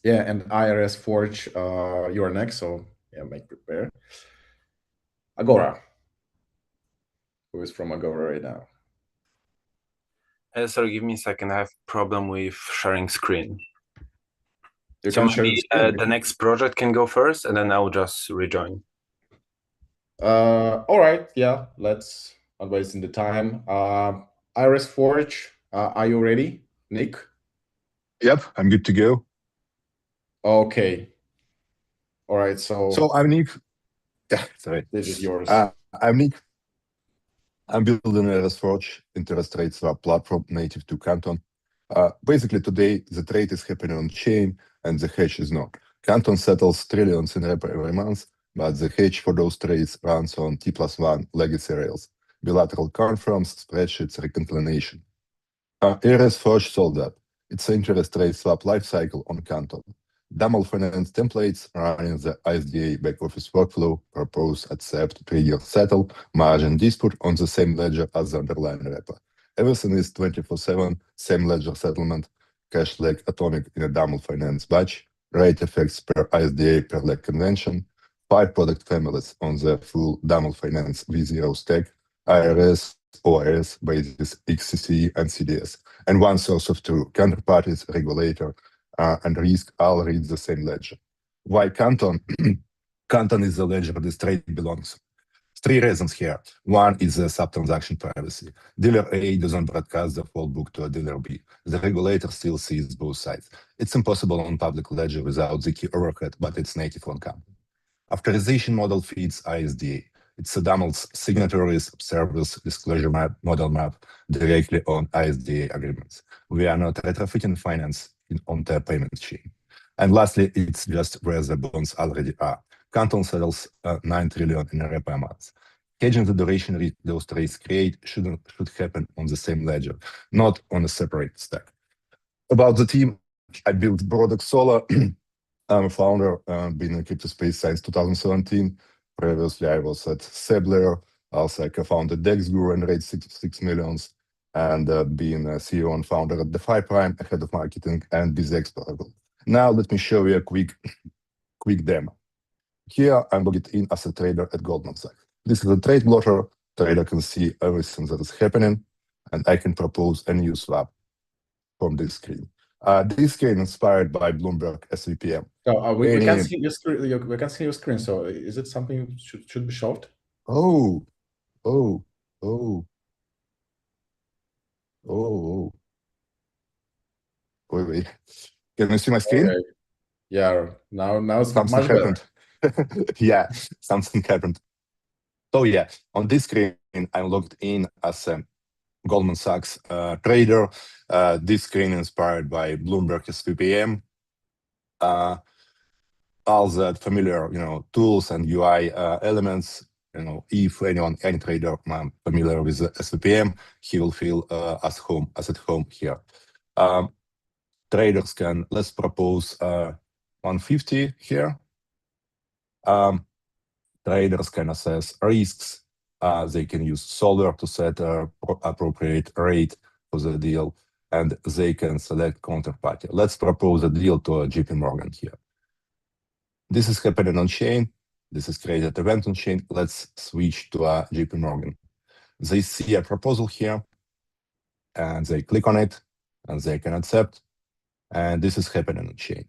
Speaker 1: Yeah, and IRS Forge, you're next. So yeah, make prepare. Agora. Who is from Agora right now?
Speaker 13: Sorry, give me a second. I have problem with sharing screen.
Speaker 1: You
Speaker 13: So
Speaker 1: can share
Speaker 13: maybe
Speaker 1: the screen.
Speaker 13: the next project can go first, and then I'll just rejoin.
Speaker 1: All right, yeah, let's not wasting the time. Iris Forge, are you ready, Nick?
Speaker 14: Yep, I'm good to go.
Speaker 1: Okay. All right, so
Speaker 14: I'm Nick. Yeah, sorry.
Speaker 1: This is yours.
Speaker 14: I'm Nick. I'm building a Forge interest rate swap platform native to Canton. Basically, today the trade is happening on chain and the hedge is not. Canton settles trillions in repo every month, but the hedge for those trades runs on T+1 legacy rails, bilateral confirms, spreadsheets, reconciliation. Ares Forge solved that. It's an interest rate swap lifecycle on Canton. Daml finance templates running the ISDA backoffice workflow, propose, accept, trigger, settle, margin dispute on the same ledger as the underlying repo. Everything is 24/7, same ledger settlement, cash leg atomic in a Daml finance batch, rate effects per ISDA per leg convention, 5 product families on the full Daml finance V0 stack, IRS, OIS, basis, XCC, and CDS, and one source of truth, counterparties, regulator, and risk all read the same ledger. Why Canton? Canton is the ledger this trade belongs. 3 reasons here. One is the sub-transaction privacy. Dealer A doesn't broadcast the full book to a dealer B. The regulator still sees both sides. It's impossible on public ledger without the key overhead, but it's native on Canton. Authorization model feeds ISDA. It's a Daml's signatories, observers, disclosure model map directly on ISDA agreements. We are not retrofitting finance on their payment chain. And lastly, it's just where the bonds already are. Canton settles 9 trillion in a repo a month. Hedging the duration risk those trades create should happen on the same ledger, not on a separate stack. About the team, I built Product Solar. I'm a founder, been in crypto space since 2017. Previously, I was at Sebler. Also, I co-founded DexGuru and raised 6 millions, and being a CEO and founder at DeFi Prime, head of marketing, and BizExpert. Now, let me show you a quick demo. Here, I'm logged in as a trader at Goldman Sachs. This is a trade blotter. Trader can see everything that is happening, and I can propose a new swap from this screen. This screen inspired by Bloomberg SVPM.
Speaker 1: So we can't see your screen. We can't see your screen. So is it something should be showed?
Speaker 14: Oh. Wait. Can you see my screen?
Speaker 1: Okay. Yeah. Now it's
Speaker 14: something
Speaker 1: much
Speaker 14: happened.
Speaker 1: better.
Speaker 14: Yeah, something happened. So yeah, on this screen, I'm logged in as a Goldman Sachs trader. This screen inspired by Bloomberg SVPM. All the familiar, tools and UI elements. If any trader familiar with the SVPM, he will feel as at home here. Traders can, let's propose 150 here. Traders can assess risks. They can use Solver to set appropriate rate for the deal, and they can select counterparty. Let's propose a deal to a JP Morgan here. This is happening on chain. This is created event on chain. Let's switch to a JP Morgan. They see a proposal here, and they click on it, and they can accept. And this is happening on chain.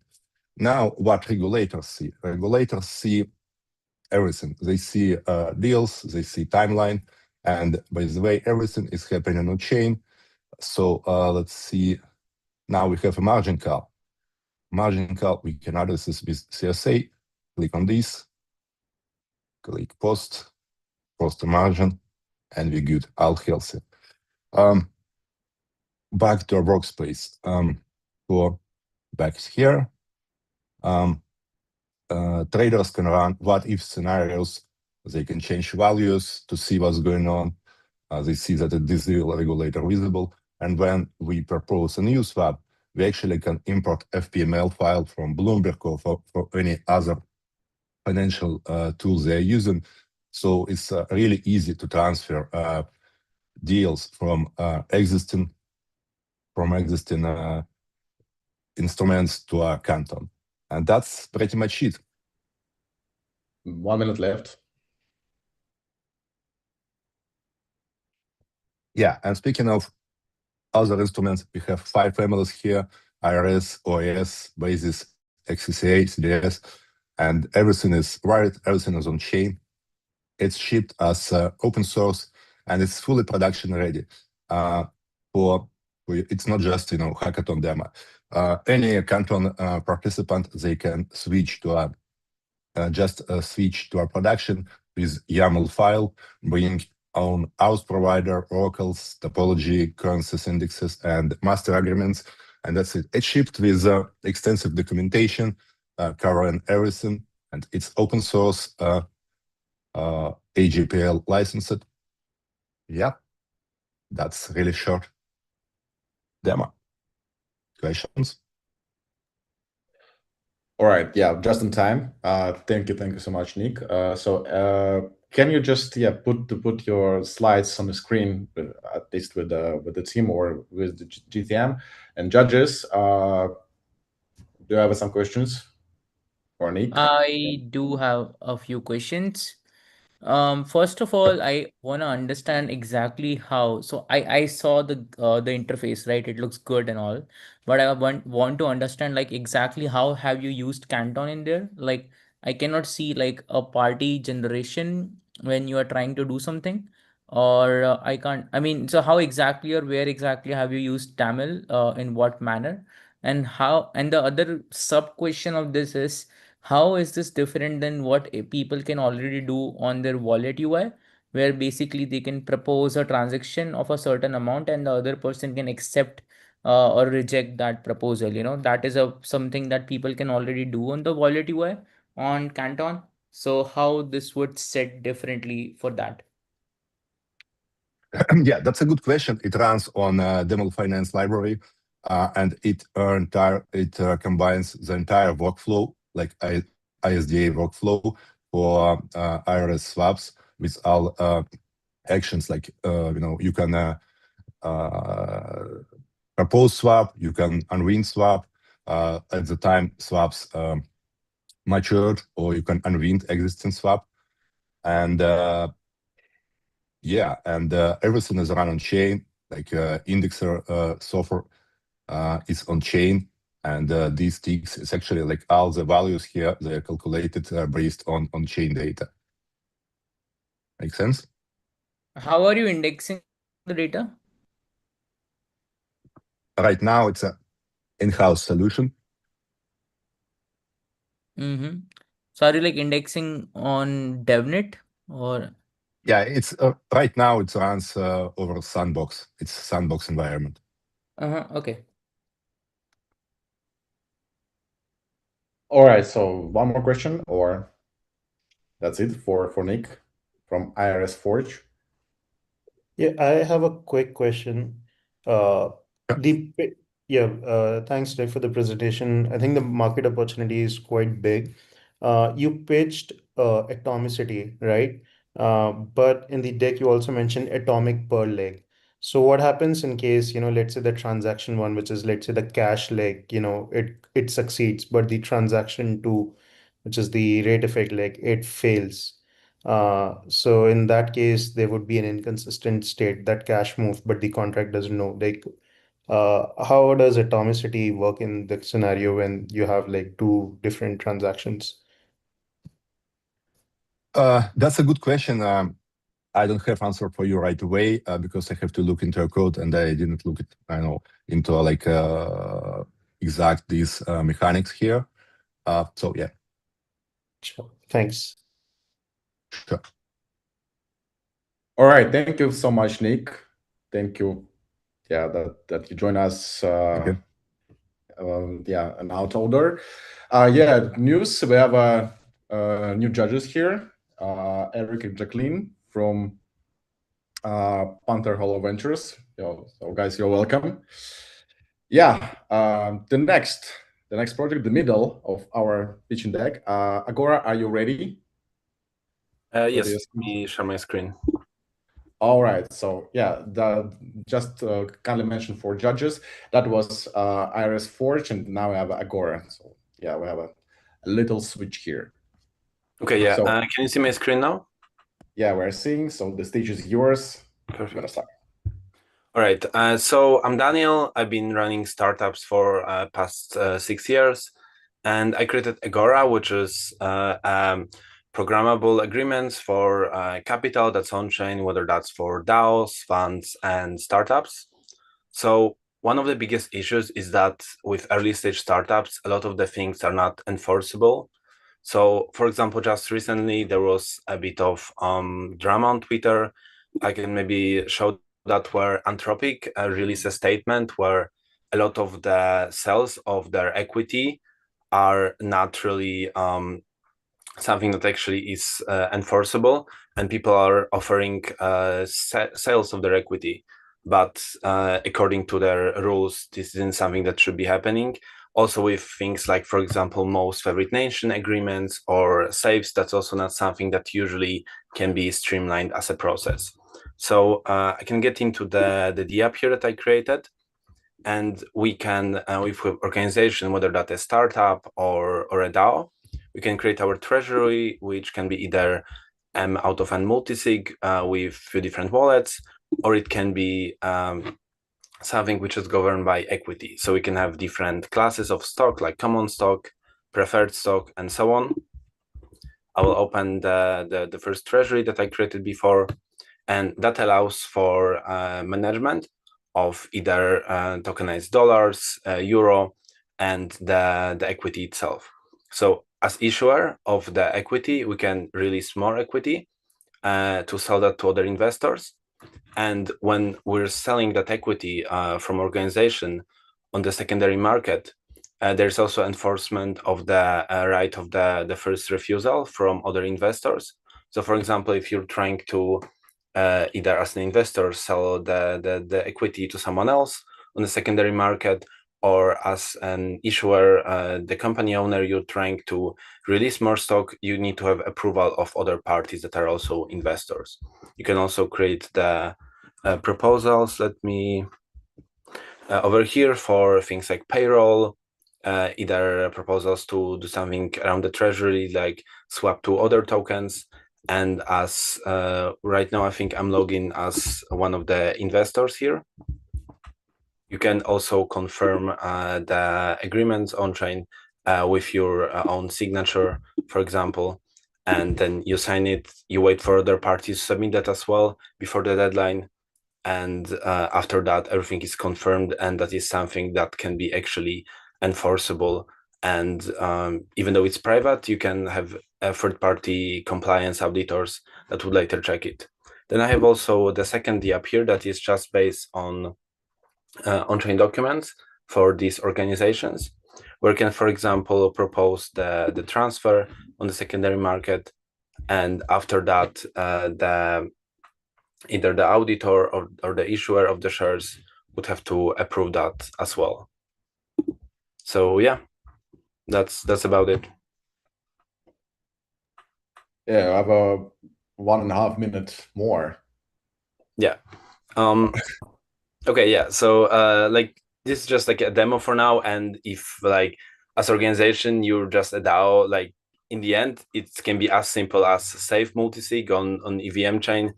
Speaker 14: Now, what regulators see? Regulators see everything. They see deals, they see timeline, and by the way, everything is happening on chain. So let's see. Now we have a margin call. Margin call, we can address this with CSA. Click on this, click post a margin, and we're good, all healthy. back to our workspace. Go back here. Traders can run what-if scenarios. They can change values to see what's going on. They see that it is the regulator visible. And when we propose a new swap, we actually can import FPML file from Bloomberg or for any other financial tools they're using. So it's really easy to transfer deals from existing instruments to Canton. And that's pretty much it.
Speaker 1: 1 minute left.
Speaker 14: Yeah, and speaking of other instruments, we have 5 families here: IRS, OAS, Basis, XCCA, CDS, and everything is right, everything is on chain. It's shipped as open source, and it's fully production ready. It's not just hackathon demo. Any Canton participant, they can switch to switch to our production with YAML file, bring own house provider, oracles, topology, currencies, indexes, and master agreements, and that's it. It's shipped with extensive documentation covering everything, and it's open source, AGPL licensed. Yeah, that's really short demo. Questions?
Speaker 1: All right, yeah, just in time. Thank you so much, Nick. Can you just put your slides on the screen, at least with the team or with the GTM and judges? Do you have some questions for Nick?
Speaker 10: I do have a few questions. First of all, I want to understand exactly how. So I saw the interface, right? It looks good and all, but I want to understand like exactly how have you used Canton in there? Like I cannot see like a party generation when you are trying to do something, or I can't. I mean, so how exactly or where exactly have you used Tamil? In what manner? And how? And the other sub question of this is, how is this different than what people can already do on their wallet UI, where basically they can propose a transaction of a certain amount and the other person can accept or reject that proposal? That is something that people can already do on the wallet UI on Canton. So how this would set differently for that?
Speaker 14: Yeah, that's a good question. It runs on Demel Finance library, and it combines the entire workflow, like ISDA workflow for IRS swaps with all actions. Like you can propose swap, you can unwind swap at the time swaps matured, or you can unwind existing swap, and yeah, and everything is run on chain, like indexer software is on chain, and these ticks is actually like all the values here, they are calculated based on chain data. Make sense?
Speaker 10: How are you indexing the data?
Speaker 14: Right now, it's an in-house solution.
Speaker 10: So are you like indexing on DevNet or?
Speaker 14: Yeah, it's right now it runs over Sandbox. It's Sandbox environment.
Speaker 10: Okay.
Speaker 1: All right, so one more question, or that's it for Nick from IRS Forge.
Speaker 9: Yeah, I have a quick question. Thanks, Nick, for the presentation. I think the market opportunity is quite big. You pitched atomicity, right? But in the deck, you also mentioned atomic per leg. So what happens in case, let's say the transaction one, which is, let's say, the cash leg, it succeeds, but the transaction two, which is the rate effect leg, it fails. So in that case, there would be an inconsistent state that cash moved, but the contract doesn't know. Like, how does atomicity work in the scenario when you have like two different transactions?
Speaker 14: That's a good question. I don't have answer for you right away because I have to look into a code, and I didn't look it, into like exact these mechanics here. So yeah.
Speaker 9: Sure. Thanks.
Speaker 14: Sure.
Speaker 1: All right, thank you so much, Nick. Thank you yeah, that you join us. Yeah, an outholder. Yeah, news. We have new judges here. Eric and Jacqueline from Panther Hollow Ventures. So guys, you're welcome. Yeah, the next project, the middle of our pitching deck. Agora, are you ready?
Speaker 13: Yes, let me share my screen.
Speaker 1: All right, so yeah, just kindly mention for judges, that was Iris Forge, and now we have Agora. So yeah, we have a little switch here.
Speaker 13: Okay, yeah.
Speaker 1: So,
Speaker 13: can you see my screen now?
Speaker 1: Yeah, we're seeing. So the stage is yours.
Speaker 13: Perfect.
Speaker 1: I'm gonna start.
Speaker 13: All right. So I'm Daniel. I've been running startups for past 6 years, and I created Agora, which is programmable agreements for capital that's on chain, whether that's for DAOs, funds, and startups. So one of the biggest issues is that with early stage startups, a lot of the things are not enforceable. So, for example, just recently there was a bit of drama on Twitter. I can maybe show that where Anthropic released a statement where a lot of the sales of their equity are not really something that actually is enforceable, and people are offering sales of their equity. But according to their rules, this isn't something that should be happening. Also with things like, for example, most favorite nation agreements or safes, that's also not something that usually can be streamlined as a process. So I can get into the DApp here that I created, and we can, with organization, whether that's a startup or a DAO, we can create our treasury, which can be either out of a multisig with few different wallets, or it can be something which is governed by equity. So we can have different classes of stock, like common stock, preferred stock, and so on. I will open the first treasury that I created before, and that allows for management of either tokenized dollars, euro, and the equity itself. So as issuer of the equity, we can release more equity to sell that to other investors. And when we're selling that equity from organization on the secondary market, there's also enforcement of the right of the first refusal from other investors. So for example, if you're trying to either as an investor sell the equity to someone else on the secondary market, or as an issuer, the company owner, you're trying to release more stock, you need to have approval of other parties that are also investors. You can also create the proposals. Let me over here for things like payroll, either proposals to do something around the treasury, like swap to other tokens. And as right now, I think I'm logged in as one of the investors here. You can also confirm the agreements on chain with your own signature, for example, and then you sign it. You wait for other parties to submit that as well before the deadline. And after that, everything is confirmed, and that is something that can be actually enforceable. And even though it's private, you can have third-party compliance auditors that would later check it. Then I have also the second DApp here that is just based on on-chain documents for these organizations, where you can, for example, propose the transfer on the secondary market, and after that, either the auditor or the issuer of the shares would have to approve that as well. So yeah, that's about it.
Speaker 1: Yeah, I have a 1.5 minute more.
Speaker 13: Yeah. Okay, yeah. So like this is just like a demo for now, and if like as organization you're just a DAO, like in the end it can be as simple as safe multisig on EVM chain.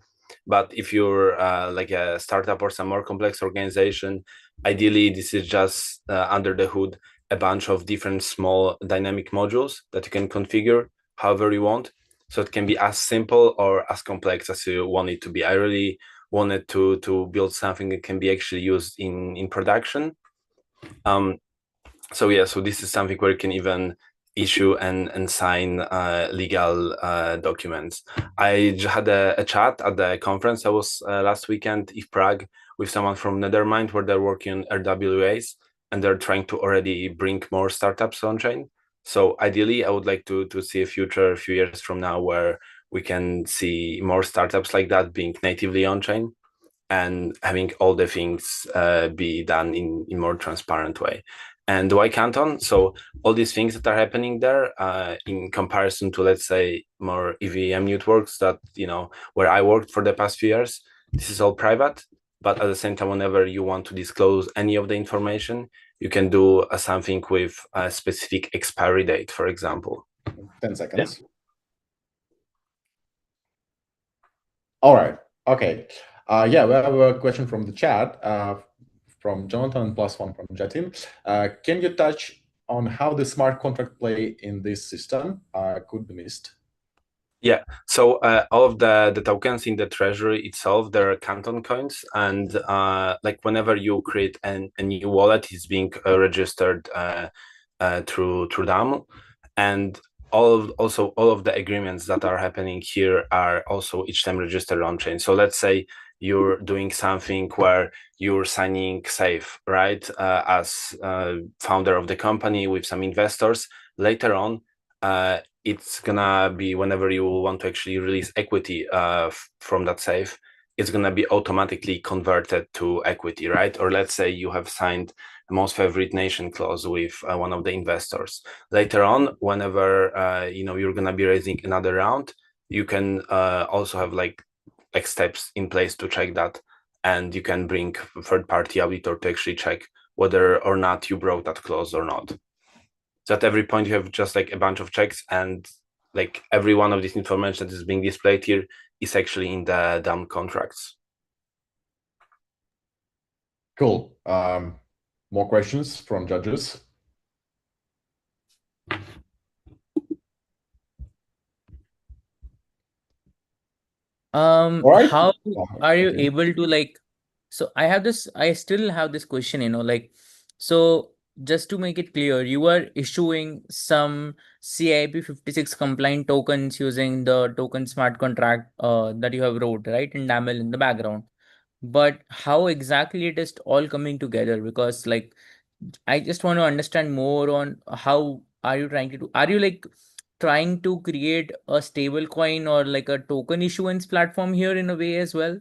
Speaker 13: But if you're like a startup or some more complex organization, ideally this is just under the hood a bunch of different small dynamic modules that you can configure however you want. So it can be as simple or as complex as you want it to be. I really wanted to build something that can be actually used in production. So yeah, so this is something where you can even issue and sign legal documents. I had a chat at the conference I was last weekend, if Prague, with someone from Nethermind where they're working on RWAs and they're trying to already bring more startups on chain. So ideally, I would like to see a future a few years from now where we can see more startups like that being natively on chain and having all the things be done in more transparent way. And why Canton? So all these things that are happening there, in comparison to, let's say, more EVM networks that, where I worked for the past few years, this is all private. But at the same time, whenever you want to disclose any of the information, you can do something with a specific expiry date, for example.
Speaker 1: 10 seconds. Yeah. All right. Okay. Yeah, we have a question from the chat from Jonathan +1 from Jatin. Can you touch on how the smart contract play in this system could be missed?
Speaker 13: Yeah, so all of the tokens in the treasury itself, they're Canton coins, and like whenever you create a new wallet, it's being registered through DAM, and also all of the agreements that are happening here are also each time registered on chain. So let's say you're doing something where you're signing safe, right, as founder of the company with some investors. Later on, it's gonna be whenever you want to actually release equity from that safe, it's gonna be automatically converted to equity, right? Or let's say you have signed a most favorite nation clause with one of the investors. Later on, whenever you're gonna be raising another round, you can also have like steps in place to check that, and you can bring third-party auditor to actually check whether or not you broke that clause or not. So at every point you have just like a bunch of checks, and like every one of these information that is being displayed here is actually in the DAM contracts.
Speaker 1: Cool. More questions from judges? Right.
Speaker 10: How are you able to like, so I still have this question, so just to make it clear, you are issuing some CIP 56 compliant tokens using the token smart contract that you have wrote, right, in DAML in the background. But how exactly it is all coming together? Because like, I just want to understand more on how are you trying to do, are you like trying to create a stable coin or like a token issuance platform here in a way as well?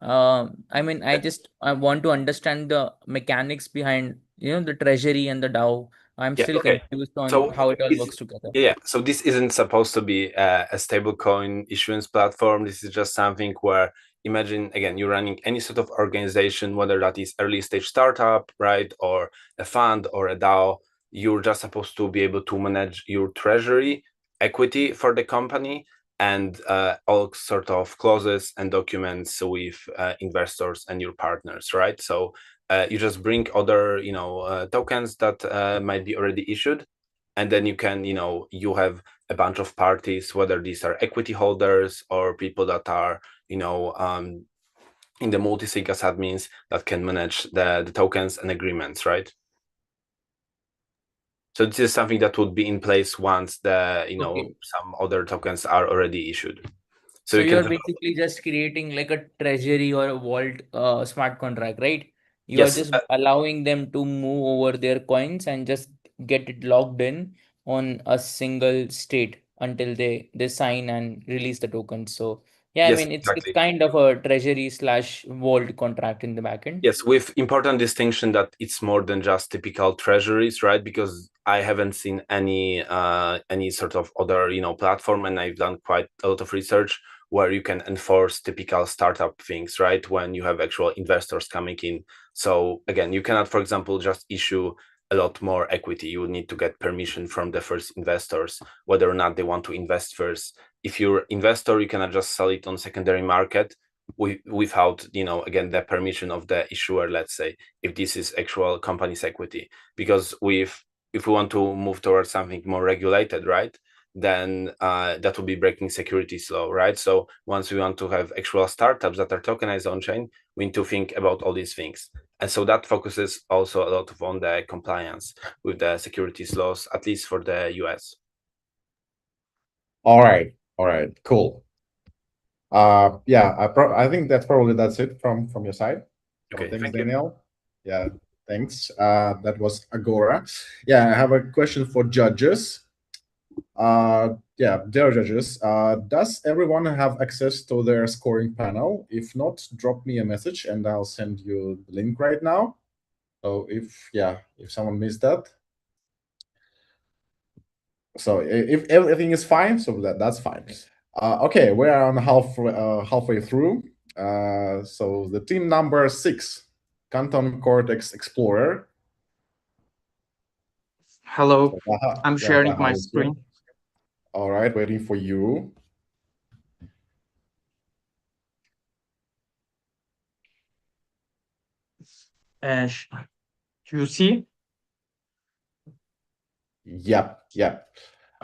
Speaker 10: I mean, I want to understand the mechanics behind, the treasury and the DAO. I'm still confused on how it all works together.
Speaker 13: Yeah, so this isn't supposed to be a stablecoin issuance platform. This is just something where, imagine, again, you're running any sort of organization, whether that is early stage startup, right, or a fund or a DAO. You're just supposed to be able to manage your treasury, equity for the company, and all sort of clauses and documents with investors and your partners, right? So you just bring other, tokens that might be already issued, and then you can, you have a bunch of parties, whether these are equity holders or people that are, in the multi-sig as admins that can manage the tokens and agreements, right? So this is something that would be in place once the, some other tokens are already issued.
Speaker 10: So you're basically just creating like a treasury or a vault smart contract, right? You are just allowing them to move over their coins and just get it locked in on a single state until they sign and release the tokens. So yeah, I mean, it's kind of a treasury / vault contract in the backend.
Speaker 13: Yes, with important distinction that it's more than just typical treasuries, right? Because I haven't seen any sort of other, platform, and I've done quite a lot of research where you can enforce typical startup things, right? When you have actual investors coming in. So again, you cannot, for example, just issue a lot more equity. You would need to get permission from the first investors, whether or not they want to invest first. If you're investor, you cannot just sell it on secondary market without, again, the permission of the issuer, let's say, if this is actual company's equity. Because if we want to move towards something more regulated, right, then that would be breaking securities law, right? So once we want to have actual startups that are tokenized on chain, we need to think about all these things. And so that focuses also a lot on the compliance with the securities laws, at least for the US.
Speaker 1: All right, cool. Yeah, I think that's it from your side.
Speaker 13: Okay,
Speaker 1: thanks,
Speaker 13: thank you.
Speaker 1: Daniel. Yeah, thanks. That was Agora. Yeah, I have a question for judges. Yeah, dear judges, does everyone have access to their scoring panel? If not, drop me a message and I'll send you the link right now. So if someone missed that. So if everything is fine, so that's fine. Okay, we're on halfway through. So the team number 6, Canton Cortex Explorer.
Speaker 15: Hello,
Speaker 1: So
Speaker 15: I'm sharing
Speaker 1: Taha
Speaker 15: my
Speaker 1: is here.
Speaker 15: screen.
Speaker 1: All right, waiting for you.
Speaker 15: You see?
Speaker 1: Yep.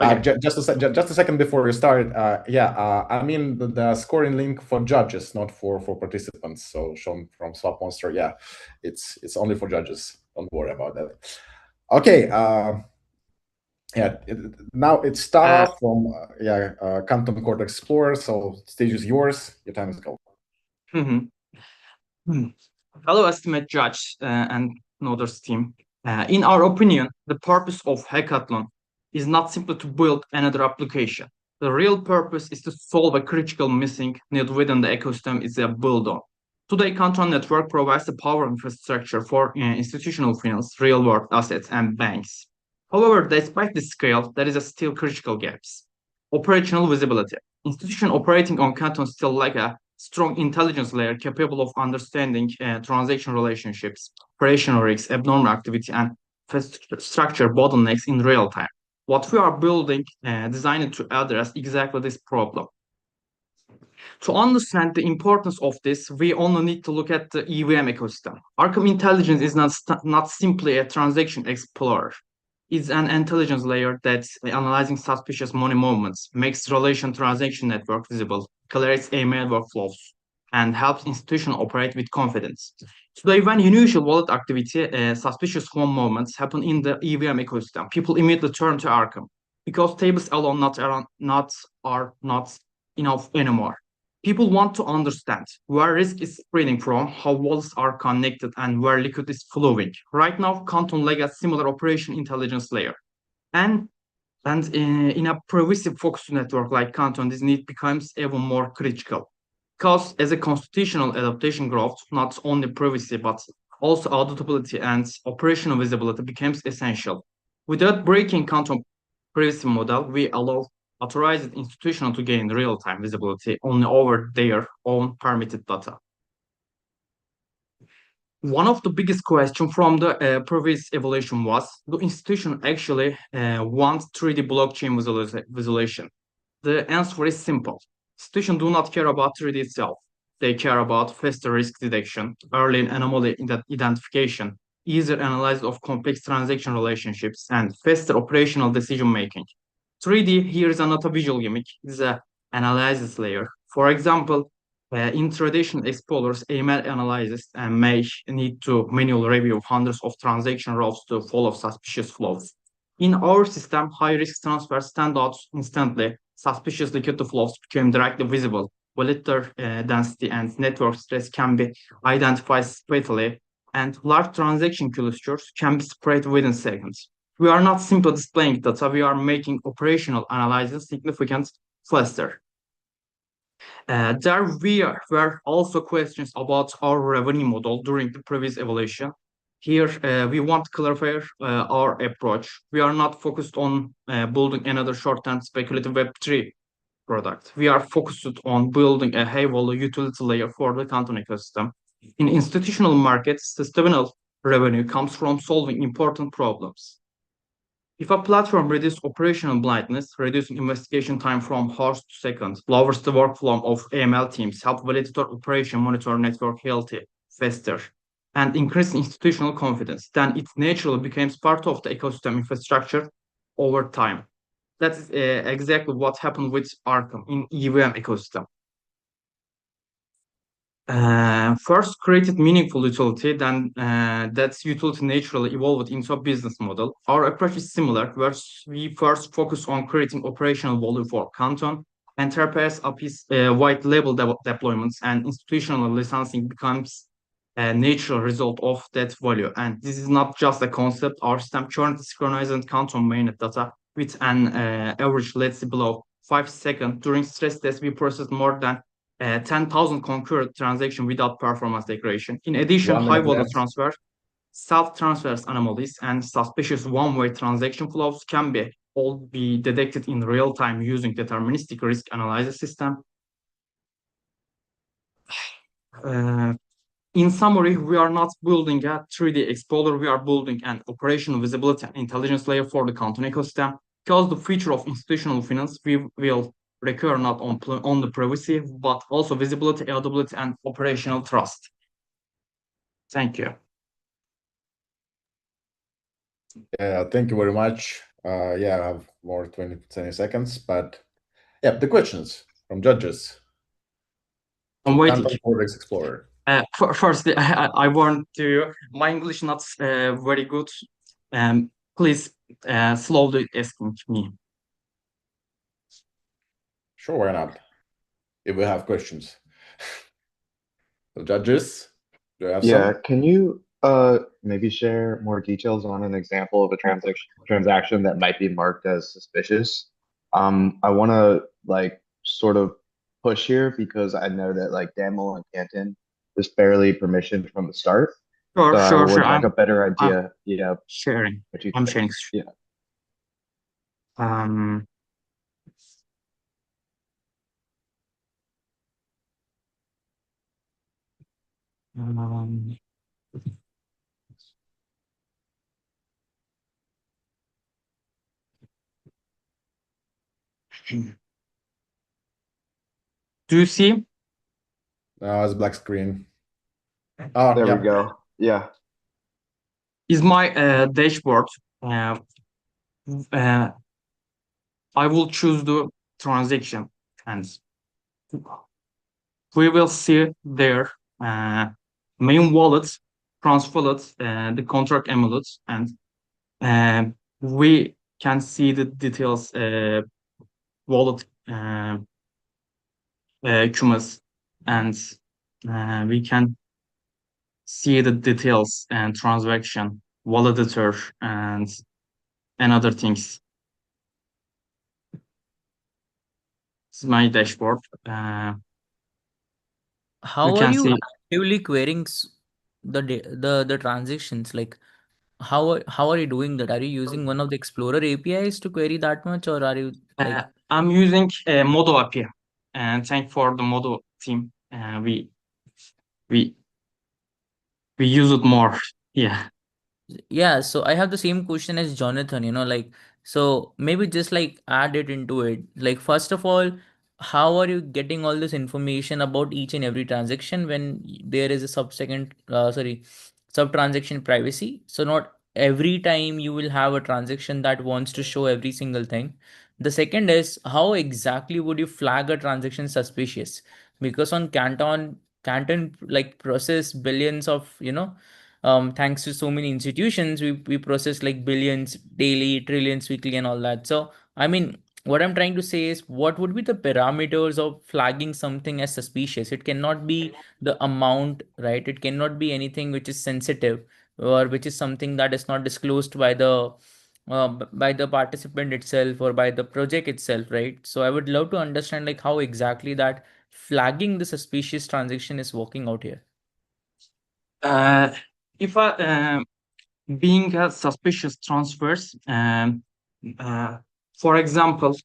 Speaker 15: Okay.
Speaker 1: Just a second before you start. I mean the scoring link for judges, not for participants. So shown from Swap Monster. Yeah, it's only for judges. Don't worry about that. Okay. Now it's Tara from Canton Cortex Explorer. So stage is yours. Your time is go.
Speaker 15: Hello, estimate judge and Noders team. In our opinion, the purpose of HackCanton is not simply to build another application. The real purpose is to solve a critical missing need within the ecosystem is a build on. Today, Canton Network provides the power infrastructure for institutional finance, real-world assets, and banks. However, despite this scale, there is still critical gaps. Operational visibility. Institutions operating on Canton still lack a strong intelligence layer capable of understanding transaction relationships, operational risks, abnormal activity, and structure bottlenecks in real time. What we are building designed to address exactly this problem. To understand the importance of this, we only need to look at the EVM ecosystem. Arkham Intelligence is not simply a transaction explorer. It's an intelligence layer that's analyzing suspicious money movements, makes relation transaction network visible, accelerates email workflows, and helps institutions operate with confidence. Today, when unusual wallet activity, suspicious home movements happen in the EVM ecosystem, people immediately turn to Arkham because tables alone are not enough anymore. People want to understand where risk is spreading from, how wallets are connected, and where liquid is flowing. Right now, Canton lag a similar operation intelligence layer. And in a privacy-focused network like Canton, this need becomes even more critical. Because as a constitutional adaptation grows, not only privacy, but also auditability and operational visibility becomes essential. Without breaking Canton privacy model, we allow authorized institutions to gain real-time visibility only over their own permitted data. One of the biggest questions from the previous evaluation was, do institutions actually want 3D blockchain visualization? The answer is simple. Institutions do not care about 3D itself. They care about faster risk detection, early anomaly identification, easier analysis of complex transaction relationships, and faster operational decision-making. 3D here is not a visual gimmick, it's an analysis layer. For example, in traditional explorers, email analysis may need to manually review hundreds of transaction routes to follow suspicious flows. In our system, high-risk transfers stand out instantly. Suspicious liquidity flows became directly visible. Validator density and network stress can be identified speedily, and large transaction clusters can be spread within seconds. We are not simply displaying data, we are making operational analysis significantly faster. There were also questions about our revenue model during the previous evaluation. Here, we want to clarify our approach. We are not focused on building another short-term speculative Web3 product. We are focused on building a high-value utility layer for the Canton ecosystem. In institutional markets, sustainable revenue comes from solving important problems. If a platform reduces operational blindness, reducing investigation time from hours to seconds, lowers the workflow of AML teams, help validator operation monitor network healthy faster, and increase institutional confidence, then it naturally becomes part of the ecosystem infrastructure over time. That's exactly what happened with Arkham in EVM ecosystem. First created meaningful utility, then that utility naturally evolved into a business model. Our approach is similar, where we first focus on creating operational value for Canton, enterprise APIs, white label deployments, and institutional licensing becomes natural result of that value. And this is not just a concept. Our system currently synchronizes Canton mainnet data with an average, let's say, below 5 seconds. During stress test, we processed more than 10,000 concurrent transactions without performance degradation. In addition,
Speaker 1: 1
Speaker 15: high
Speaker 1: minute
Speaker 15: volume
Speaker 1: left.
Speaker 15: transfer, self-transfers anomalies, and suspicious one-way transaction flows can all be detected in real time using deterministic risk analysis system. In summary, we are not building a 3D explorer, we are building an operational visibility and intelligence layer for the Canton ecosystem. Because the future of institutional finance will require not on the privacy, but also visibility, auditability, and operational trust. Thank you.
Speaker 1: Yeah, thank you very much. Yeah, I have more 20 seconds, but yeah, the questions from judges.
Speaker 15: I'm waiting.
Speaker 1: Canton Codex Explorer.
Speaker 15: Firstly, I want to, my English not very good. Please slowly asking me.
Speaker 1: Sure, why not? If we have questions. The judges, do you have
Speaker 12: Yeah,
Speaker 1: some?
Speaker 12: can you maybe share more details on an example of a transaction that might be marked as suspicious? I want to like sort of push here because I know that like Damel and Canton was fairly permissioned from the start. So I would like a better idea,
Speaker 15: Sharing.
Speaker 12: what you
Speaker 15: I'm
Speaker 12: think.
Speaker 15: sharing.
Speaker 12: Yeah.
Speaker 15: Do you see?
Speaker 1: It's a black screen. Oh,
Speaker 12: there
Speaker 1: yeah.
Speaker 12: we go. Yeah.
Speaker 15: Is my dashboard. I will choose the transaction and we will see their main wallets, transfer wallets, the contract amulets, and we can see the details wallet cumulus, and we can see the details and transaction wallet editor and other things. This is my dashboard.
Speaker 10: How are you actively querying the transactions? Like, how are you doing that? Are you using one of the Explorer APIs to query that much, or are you like?
Speaker 15: I'm using Modo API, and thank for the Modo team. We use it more. Yeah.
Speaker 10: Yeah, so I have the same question as Jonathan, like, so maybe just like add it into it. Like, first of all, how are you getting all this information about each and every transaction when there is a sub transaction privacy? So not every time you will have a transaction that wants to show every single thing. The second is, how exactly would you flag a transaction suspicious? Because on Canton like process billions of, thanks to so many institutions, we process like billions daily, trillions weekly, and all that. So I mean, what I'm trying to say is, what would be the parameters of flagging something as suspicious? It cannot be the amount, right? It cannot be anything which is sensitive, or which is something that is not disclosed by the participant itself or by the project itself, right? So I would love to understand like how exactly that flagging the suspicious transaction is working out here.
Speaker 15: If being a suspicious transfers, for example,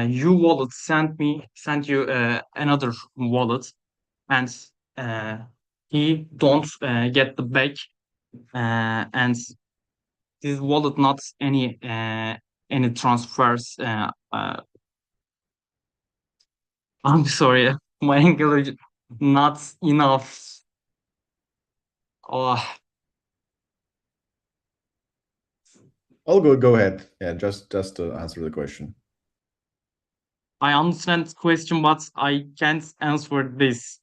Speaker 15: you wallet sent you another wallet, and he don't get the back, and this wallet not any transfers. I'm sorry, my English not enough. Oh.
Speaker 1: I'll go ahead. Yeah, just to answer the question.
Speaker 15: I understand the question, but I can't answer this.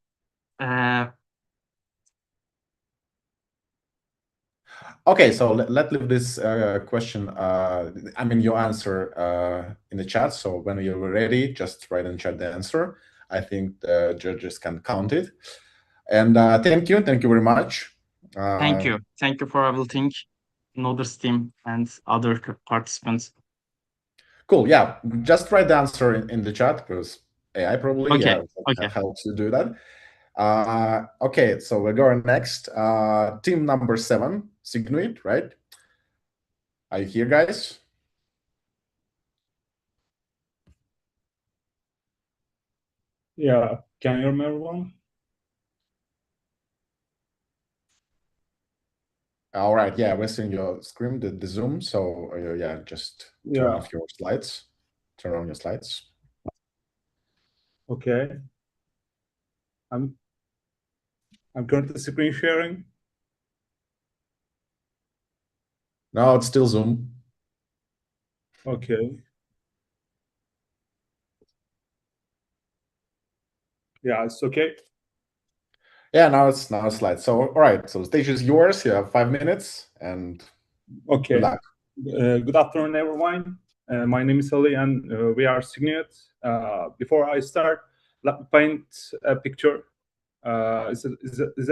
Speaker 1: Okay, so let's leave this question. I mean, your answer in the chat. So when you're ready, just write in chat the answer. I think the judges can count it. And thank you very much.
Speaker 15: Thank you for everything, Noder's team and other participants.
Speaker 1: Cool. Yeah, just write the answer in the chat because AI probably helps you do that. Okay, so we're going next. Team number 7, Signuit, right? Are you here, guys?
Speaker 3: Yeah, can you hear me, everyone?
Speaker 1: All right, yeah, we're seeing your screen, the Zoom. So yeah, just turn off your slides. Turn on your slides.
Speaker 3: Okay. I'm currently screen sharing.
Speaker 1: No, it's still Zoom.
Speaker 3: Okay. Yeah, it's okay.
Speaker 1: Yeah, now it's slides. So all right, so the stage is yours. You have 5 minutes and
Speaker 3: okay.
Speaker 1: Good luck.
Speaker 3: Good afternoon, everyone. My name is Ali, and we are Signuit. Before I start, let me paint a picture. It's an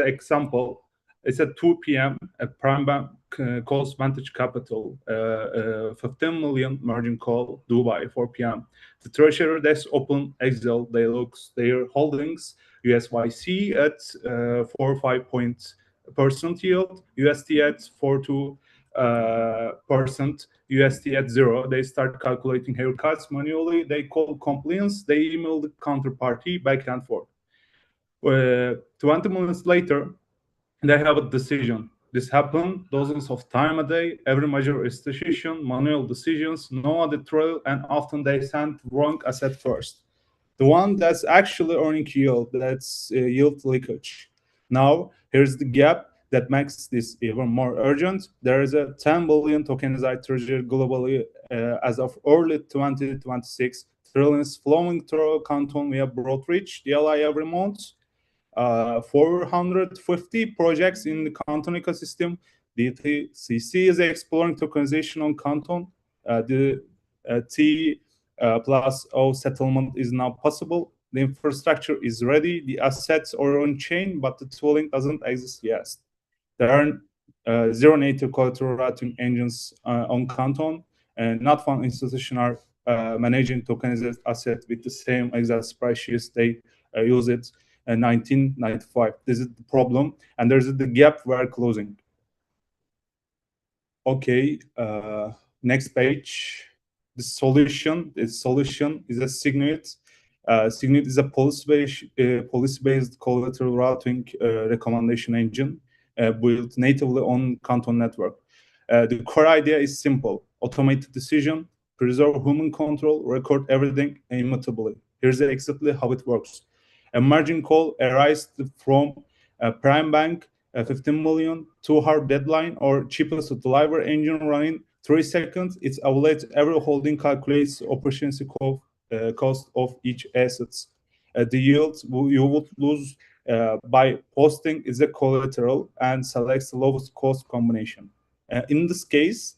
Speaker 3: example. It's at 2 p.m. A prime bank calls Vantage Capital, 15 million margin call due by 4 p.m. The treasurer desk open Excel. They look their holdings USYC at 4.5% yield, USD at 4.2%, USD at 0. They start calculating haircuts manually. They call compliance. They email the counterparty back and forth. 20 minutes later, they have a decision. This happened dozens of times a day. Every major institution, manual decisions, no audit trail, and often they send wrong asset first. The one that's actually earning yield, that's yield leakage. Now, here's the gap that makes this even more urgent. There is a 10 billion tokenized treasury globally as of early 2026, trillions flowing through Canton via Broadreach, DLI every month. 450 projects in the Canton ecosystem. DTCC is exploring tokenization on Canton. The T plus O settlement is now possible. The infrastructure is ready. The assets are on chain, but the tooling doesn't exist yet. There are zero native collateral routing engines on Canton, and not one institution are managing tokenized assets with the same exact spreadsheets they use it in 1995. This is the problem, and there's the gap we're closing. Okay, next page. The solution is a Signuit. Signuit is a policy-based collateral routing recommendation engine built natively on Canton network. The core idea is simple: automated decision, preserve human control, record everything immutably. Here's exactly how it works. A margin call arises from a prime bank, 15 million, 2 hard deadline, or cheapest deliver engine running 3 seconds. It evaluates every holding, calculates opportunity cost of each assets. The yield you would lose by posting is a collateral and selects the lowest cost combination. In this case,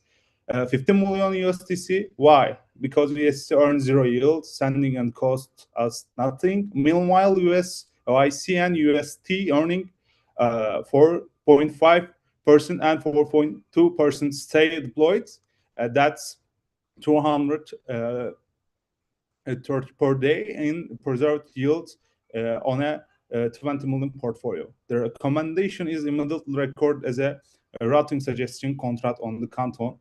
Speaker 3: 15 million USDC. Why? Because USDC earns 0 yield, sending and cost us nothing. Meanwhile, USYC and UST earning 4.5% and 4.2% stay deployed. That's 230 per day in preserved yields on a 20 million portfolio. The recommendation is immediately recorded as a routing suggestion contract on the Canton.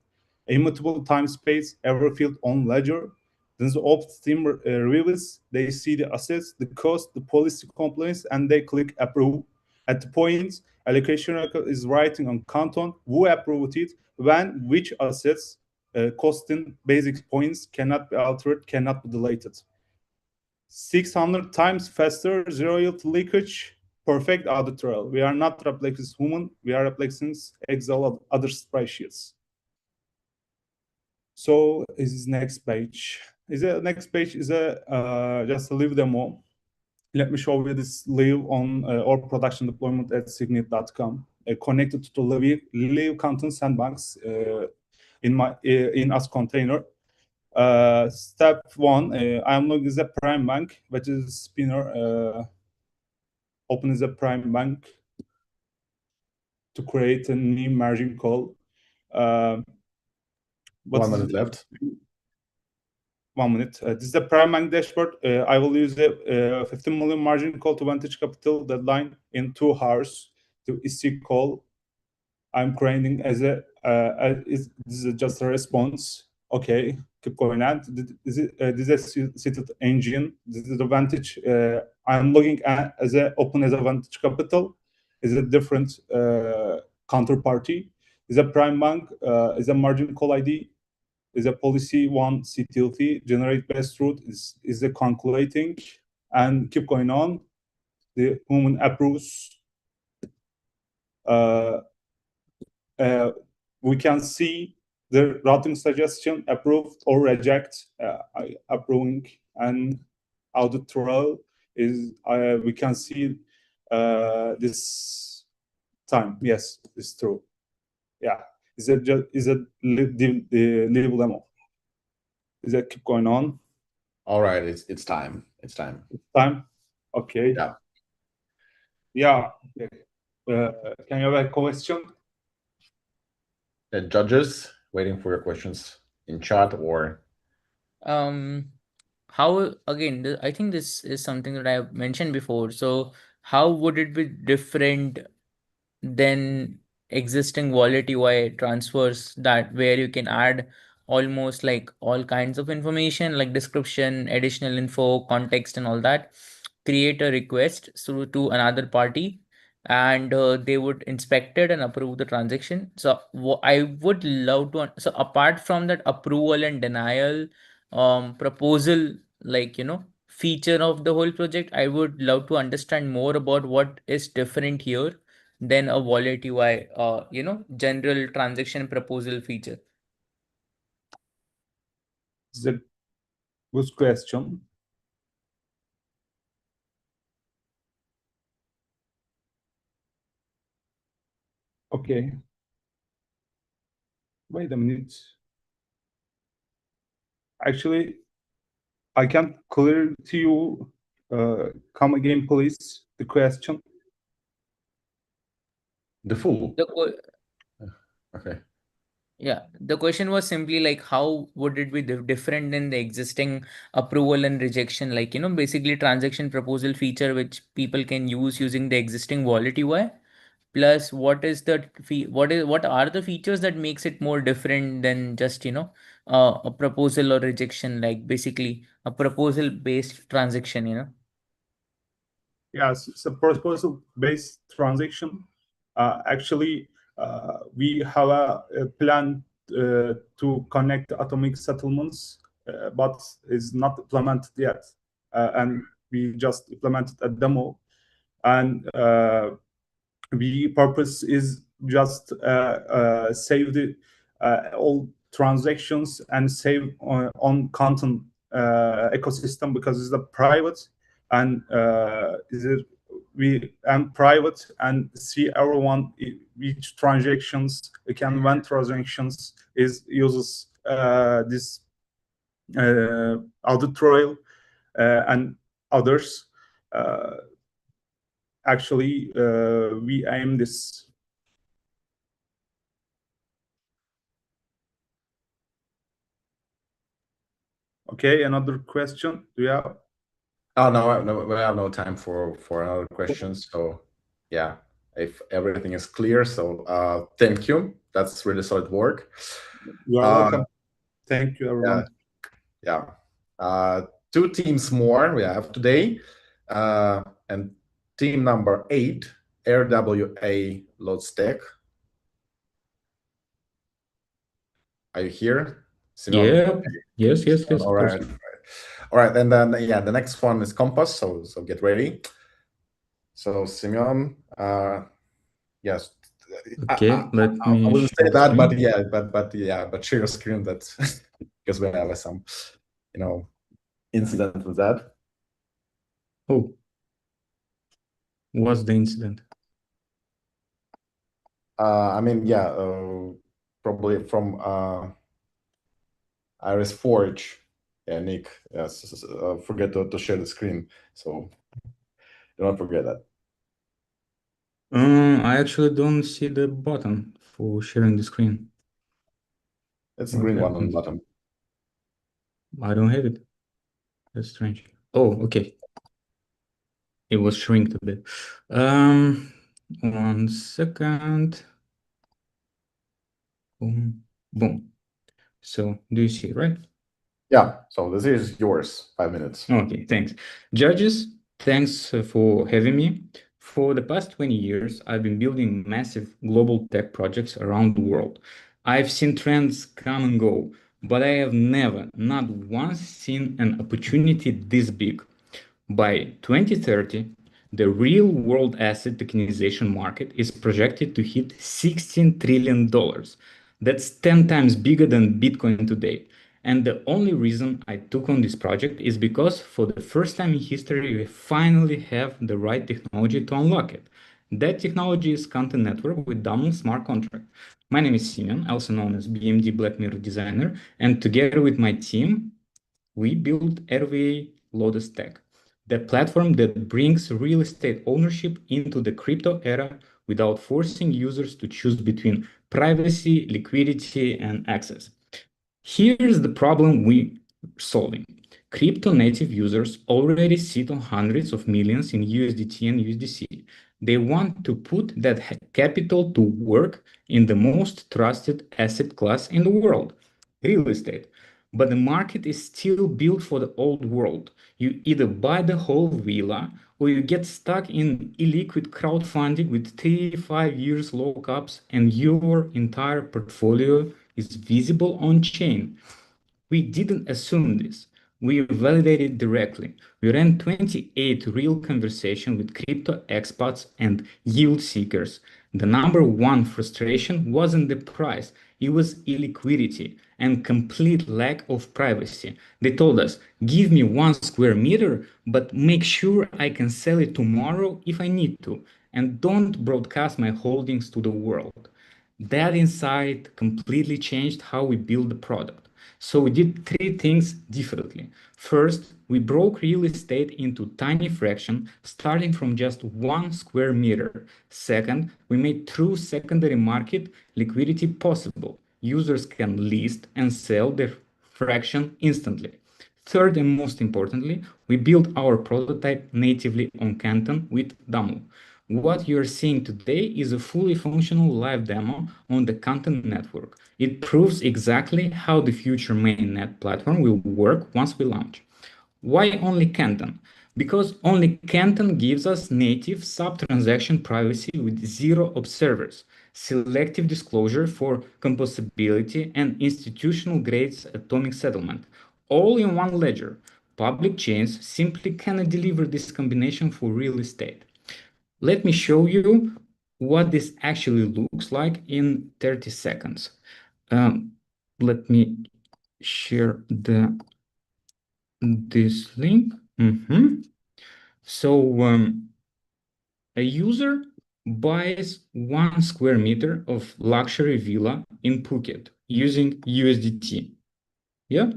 Speaker 3: Immutable time space, every field on ledger. Then the ops team reviews, they see the assets, the cost, the policy compliance, and they click approve. At the point, allocation record is writing on Canton who approved it, when, which assets, costing basic points cannot be altered, cannot be deleted. 600 times faster, zero yield leakage, perfect audit trail. We are not replacing human, we are replacing Excel of other spreadsheets. So is next page. Next page is just a live demo. Let me show you this live on our production deployment at signuit.com. Connected to the live content sandbox in us container. Step 1, I'm looking at a prime bank, which is spinner open as a prime bank to create a new margin call.
Speaker 1: 1 minute left.
Speaker 3: 1 minute. This is the prime bank dashboard. I will use the 15 million margin call to Vantage Capital deadline in 2 hours to EC call. I'm creating as a this is just a response. Okay, keep going on. This is a seated engine. This is the Vantage. I'm looking at as a open as a Vantage Capital. Is a different counterparty. Is a prime bank. Is a margin call ID. Is a policy one CTLT. Generate best route. Is a calculating and keep going on. The human approves. We can see the routing suggestion approved or reject, approving, and audit trail is we can see this time. Yes, it's true. Yeah, is it level demo? Is that keep going on?
Speaker 1: All right, it's time. It's time.
Speaker 3: It's time. Okay.
Speaker 1: Yeah.
Speaker 3: Yeah. Can you have a question?
Speaker 1: The judges waiting for your questions in chat or
Speaker 10: How again, I think this is something that I've mentioned before. So how would it be different than existing wallet UI transfers that where you can add almost like all kinds of information like description, additional info, context, and all that, create a request through to another party, and they would inspect it and approve the transaction. So I would love to so apart from that approval and denial proposal, like feature of the whole project, I would love to understand more about what is different here than a wallet UI, general transaction proposal feature.
Speaker 3: It's a good question. Okay. Wait a minute. Actually, I can't clear to you. Come again, please. The question.
Speaker 1: The full. Okay.
Speaker 10: Yeah, the question was simply like, how would it be different than the existing approval and rejection, like, basically transaction proposal feature which people can use using the existing wallet UI? Plus, what are the features that makes it more different than just, a proposal or rejection, like basically a proposal based transaction.
Speaker 3: Yes, it's a proposal-based transaction. Actually, we have a plan to connect atomic settlements, but it's not implemented yet. And we just implemented a demo. And the purpose is just save the all transactions and save on Canton ecosystem because it's a private and we am private and see everyone each transactions can when transactions is uses this audit trail and others. Actually, we aim this. Okay, another question. Do you have?
Speaker 1: Oh no, we have no time for another question. So yeah, if everything is clear, so thank you. That's really solid work.
Speaker 3: You are welcome. Thank you, everyone.
Speaker 1: Yeah. 2 teams more we have today, and team number 8, RWA Loadstack. Are you here?
Speaker 16: Yeah. Yes.
Speaker 1: All right. All right, and then yeah, the next one is Compass. So get ready. So Simeon, yes.
Speaker 16: Okay, let me.
Speaker 1: I wouldn't say that, but yeah, but share your screen. That because we have some, incident with that.
Speaker 16: Oh, what's the incident?
Speaker 1: I mean, yeah, probably from Iris Forge. Yeah, Nick. Yes, forget to share the screen. So do not forget that.
Speaker 16: I actually don't see the button for sharing the screen.
Speaker 1: It's the
Speaker 16: What
Speaker 1: green one on the
Speaker 16: happened?
Speaker 1: bottom.
Speaker 16: I don't have it. That's strange. Oh, okay. It was shrinked a bit. 1 second. Boom, boom. So do you see it, right?
Speaker 1: Yeah, so this is yours, 5 minutes.
Speaker 16: Okay, thanks. Judges, thanks for having me. For the past 20 years, I've been building massive global tech projects around the world. I've seen trends come and go, but I have never, not once, seen an opportunity this big. By 2030, the real-world asset tokenization market is projected to hit $16 trillion. That's 10 times bigger than Bitcoin today. And the only reason I took on this project is because for the first time in history, we finally have the right technology to unlock it. That technology is Canton network with Dumble smart contract. My name is Simeon, also known as BMD Black Mirror designer, and together with my team, we built RVA Lotus Tech, the platform that brings real estate ownership into the crypto era without forcing users to choose between privacy, liquidity, and access. Here's the problem we're solving. Crypto native users already sit on hundreds of millions in USDT and USDC. They want to put that capital to work in the most trusted asset class in the world, real estate. But the market is still built for the old world. You either buy the whole villa or you get stuck in illiquid crowdfunding with 3-5 years lockups and your entire portfolio is visible on chain. We didn't assume this. We validated directly. We ran 28 real conversations with crypto experts and yield seekers. The number one frustration wasn't the price, it was illiquidity and complete lack of privacy. They told us, give me 1 square meter, but make sure I can sell it tomorrow if I need to, and don't broadcast my holdings to the world. That insight completely changed how we build the product. So we did three things differently. First, we broke real estate into tiny fractions, starting from just 1 square meter. Second, we made true secondary market liquidity possible. Users can list and sell their fraction instantly. Third, and most importantly, we built our prototype natively on Canton with Damu. What you're seeing today is a fully functional live demo on the Canton network. It proves exactly how the future mainnet platform will work once we launch. Why only Canton? Because only Canton gives us native sub-transaction privacy with zero observers, selective disclosure for composability, and institutional-grade atomic settlement, all in one ledger. Public chains simply cannot deliver this combination for real estate. Let me show you what this actually looks like in 30 seconds. Let me share this link. So a user buys 1 square meter of luxury villa in Phuket using USDT. Yeah.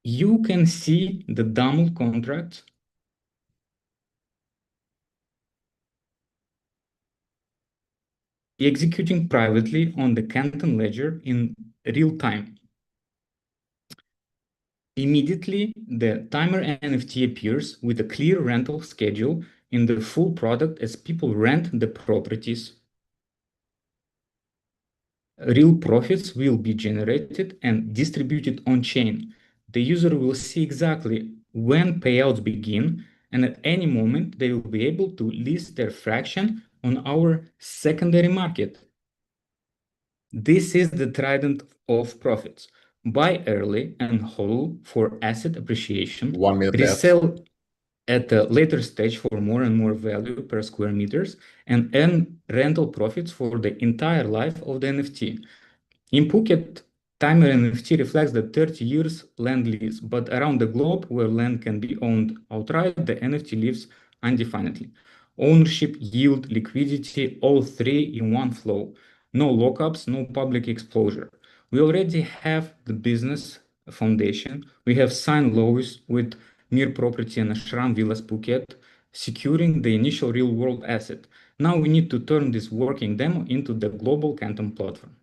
Speaker 16: You can see the DAML contract executing privately on the Canton ledger in real time. Immediately, the timer NFT appears with a clear rental schedule in the full product as people rent the properties. Real profits will be generated and distributed on chain. The user will see exactly when payouts begin, and at any moment they will be able to list their fraction on our secondary market. This is the trident of profits. Buy early and hold for asset appreciation.
Speaker 1: 1 minute left.
Speaker 16: Resell at a later stage for more and more value per square meters, and earn rental profits for the entire life of the NFT. In Phuket, timer NFT reflects the 30 years land lease, but around the globe where land can be owned outright, the NFT lives indefinitely. Ownership, yield, liquidity, all three in one flow. No lockups, no public exposure. We already have the business foundation. We have signed laws with Mir Property and Ashram Villas Phuket. securing the initial real-world asset. Now we need to turn this working demo into the global Canton platform.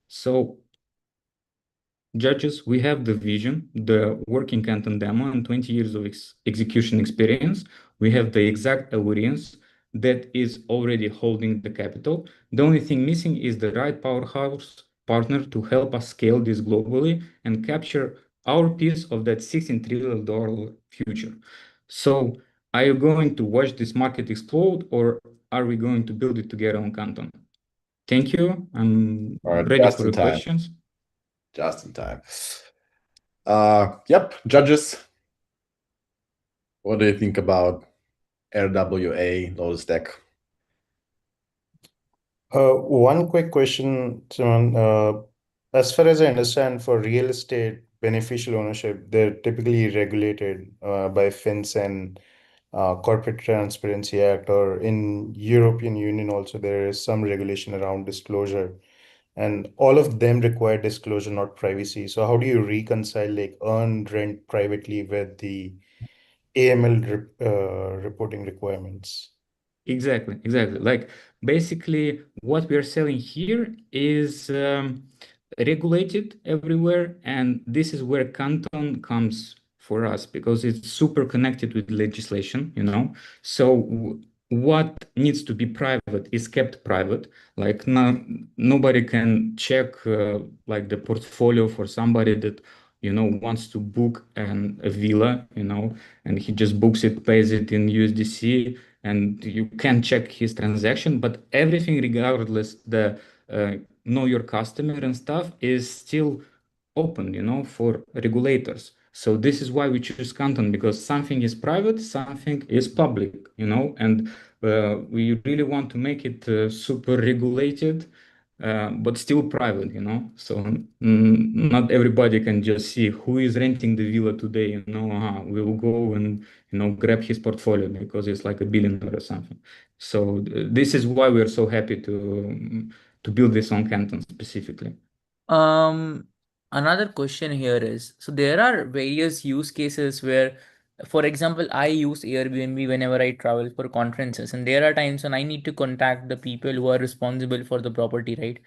Speaker 16: So judges, we have the vision, the working Canton demo, and 20 years of execution experience. We have the exact audience that is already holding the capital. The only thing missing is the right powerhouse partner to help us scale this globally and capture our piece of that $16 trillion future. So are you going to watch this market explode, or are we going to build it together on Canton? Thank you. I'm ready for the questions.
Speaker 1: Just in time. Yep, judges. What do you think about RWA Lotus Deck?
Speaker 9: One quick question, Simon. As far as I understand, for real estate beneficial ownership, they're typically regulated by FinCEN, Corporate Transparency Act, or in European Union also there is some regulation around disclosure, and all of them require disclosure, not privacy. So how do you reconcile like earned rent privately with the AML reporting requirements?
Speaker 16: Exactly. Like basically what we are selling here is regulated everywhere, and this is where Canton comes for us because it's super connected with legislation, you know. So what needs to be private is kept private. Like nobody can check like the portfolio for somebody that wants to book a villa, and he just books it, pays it in USDC, and you can check his transaction, but everything, regardless the know your customer and stuff, is still open, for regulators. So this is why we choose Canton, because something is private, something is public, and we really want to make it super regulated, but still private, So not everybody can just see who is renting the villa today, we will go and grab his portfolio because it's like a billionaire or something. So this is why we are so happy to build this on Canton specifically.
Speaker 10: Another question here is, so there are various use cases where, for example, I use Airbnb whenever I travel for conferences, and there are times when I need to contact the people who are responsible for the property, right?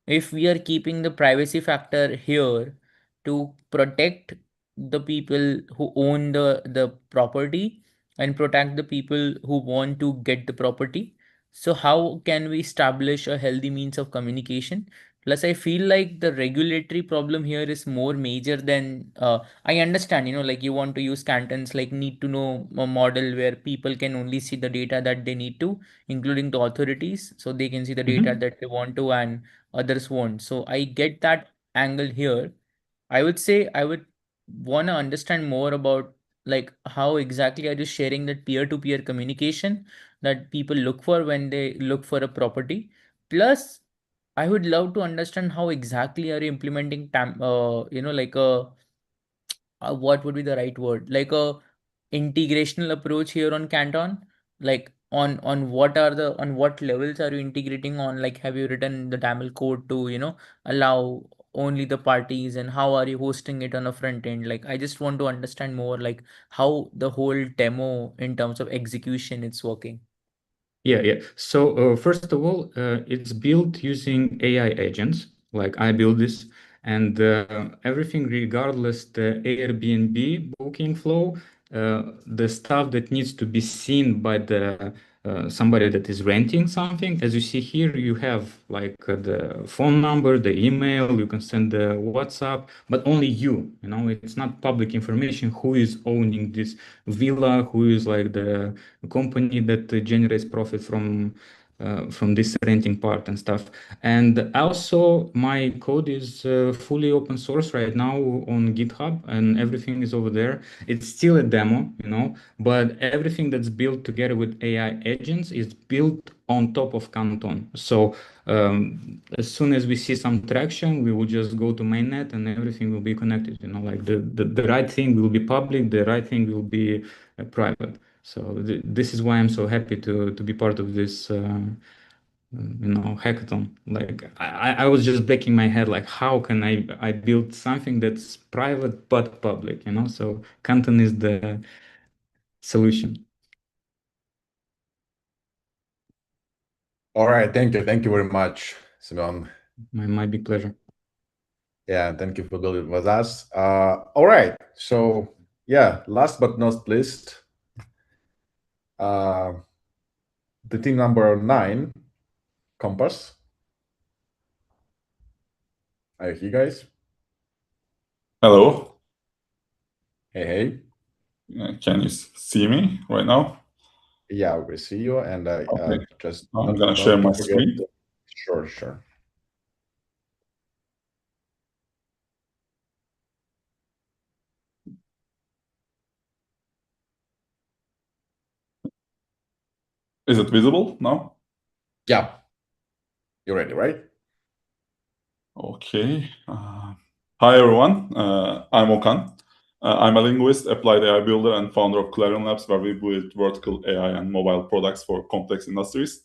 Speaker 10: If we are keeping the privacy factor here to protect the people who own the property and protect the people who want to get the property, so how can we establish a healthy means of communication? Plus, I feel like the regulatory problem here is more major than I understand, like you want to use Cantons, like need to know a model where people can only see the data that they need to, including the authorities, so they can see the data that they want to, and others won't. So I get that angle here. I would say I would want to understand more about like how exactly are you sharing that peer-to-peer communication that people look for when they look for a property. Plus, I would love to understand how exactly are you implementing like a what would be the right word, like a integrational approach here on Canton, like on what are the on what levels are you integrating on, like have you written the Tamil code to allow only the parties, and how are you hosting it on a front end? Like I just want to understand more like how the whole demo in terms of execution it's working.
Speaker 16: Yeah. So first of all, it's built using AI agents. Like I build this, and everything, regardless the Airbnb booking flow, the stuff that needs to be seen by the somebody that is renting something. As you see here, you have like the phone number, the email. You can send the WhatsApp, but only you. It's not public information. Who is owning this villa? Who is like the company that generates profit from this renting part and stuff. And also my code is fully open source right now on GitHub, and everything is over there. It's still a demo, but everything that's built together with AI agents is built on top of Canton. So as soon as we see some traction, we will just go to mainnet and everything will be connected. Like the right thing will be public, the right thing will be private. So this is why I'm so happy to be part of this hackathon. Like I was just breaking my head, like how can I build something that's private but public, So Canton is the solution.
Speaker 1: All right, thank you very much, Simeon.
Speaker 16: My big pleasure.
Speaker 1: Yeah, thank you for building with us. All right, so yeah, last but not least, the team number 9, Compass. Are you here, guys?
Speaker 17: Hello.
Speaker 1: Hey.
Speaker 17: Can you see me right now?
Speaker 1: Yeah, we see you, and
Speaker 17: Okay.
Speaker 1: just
Speaker 17: I'm gonna share my screen.
Speaker 1: Sure.
Speaker 17: Is it visible now?
Speaker 1: Yeah. You're ready, right?
Speaker 17: Okay. Hi, everyone. I'm Okan. I'm a linguist, applied AI builder, and founder of Clarion Labs, where we build vertical AI and mobile products for complex industries.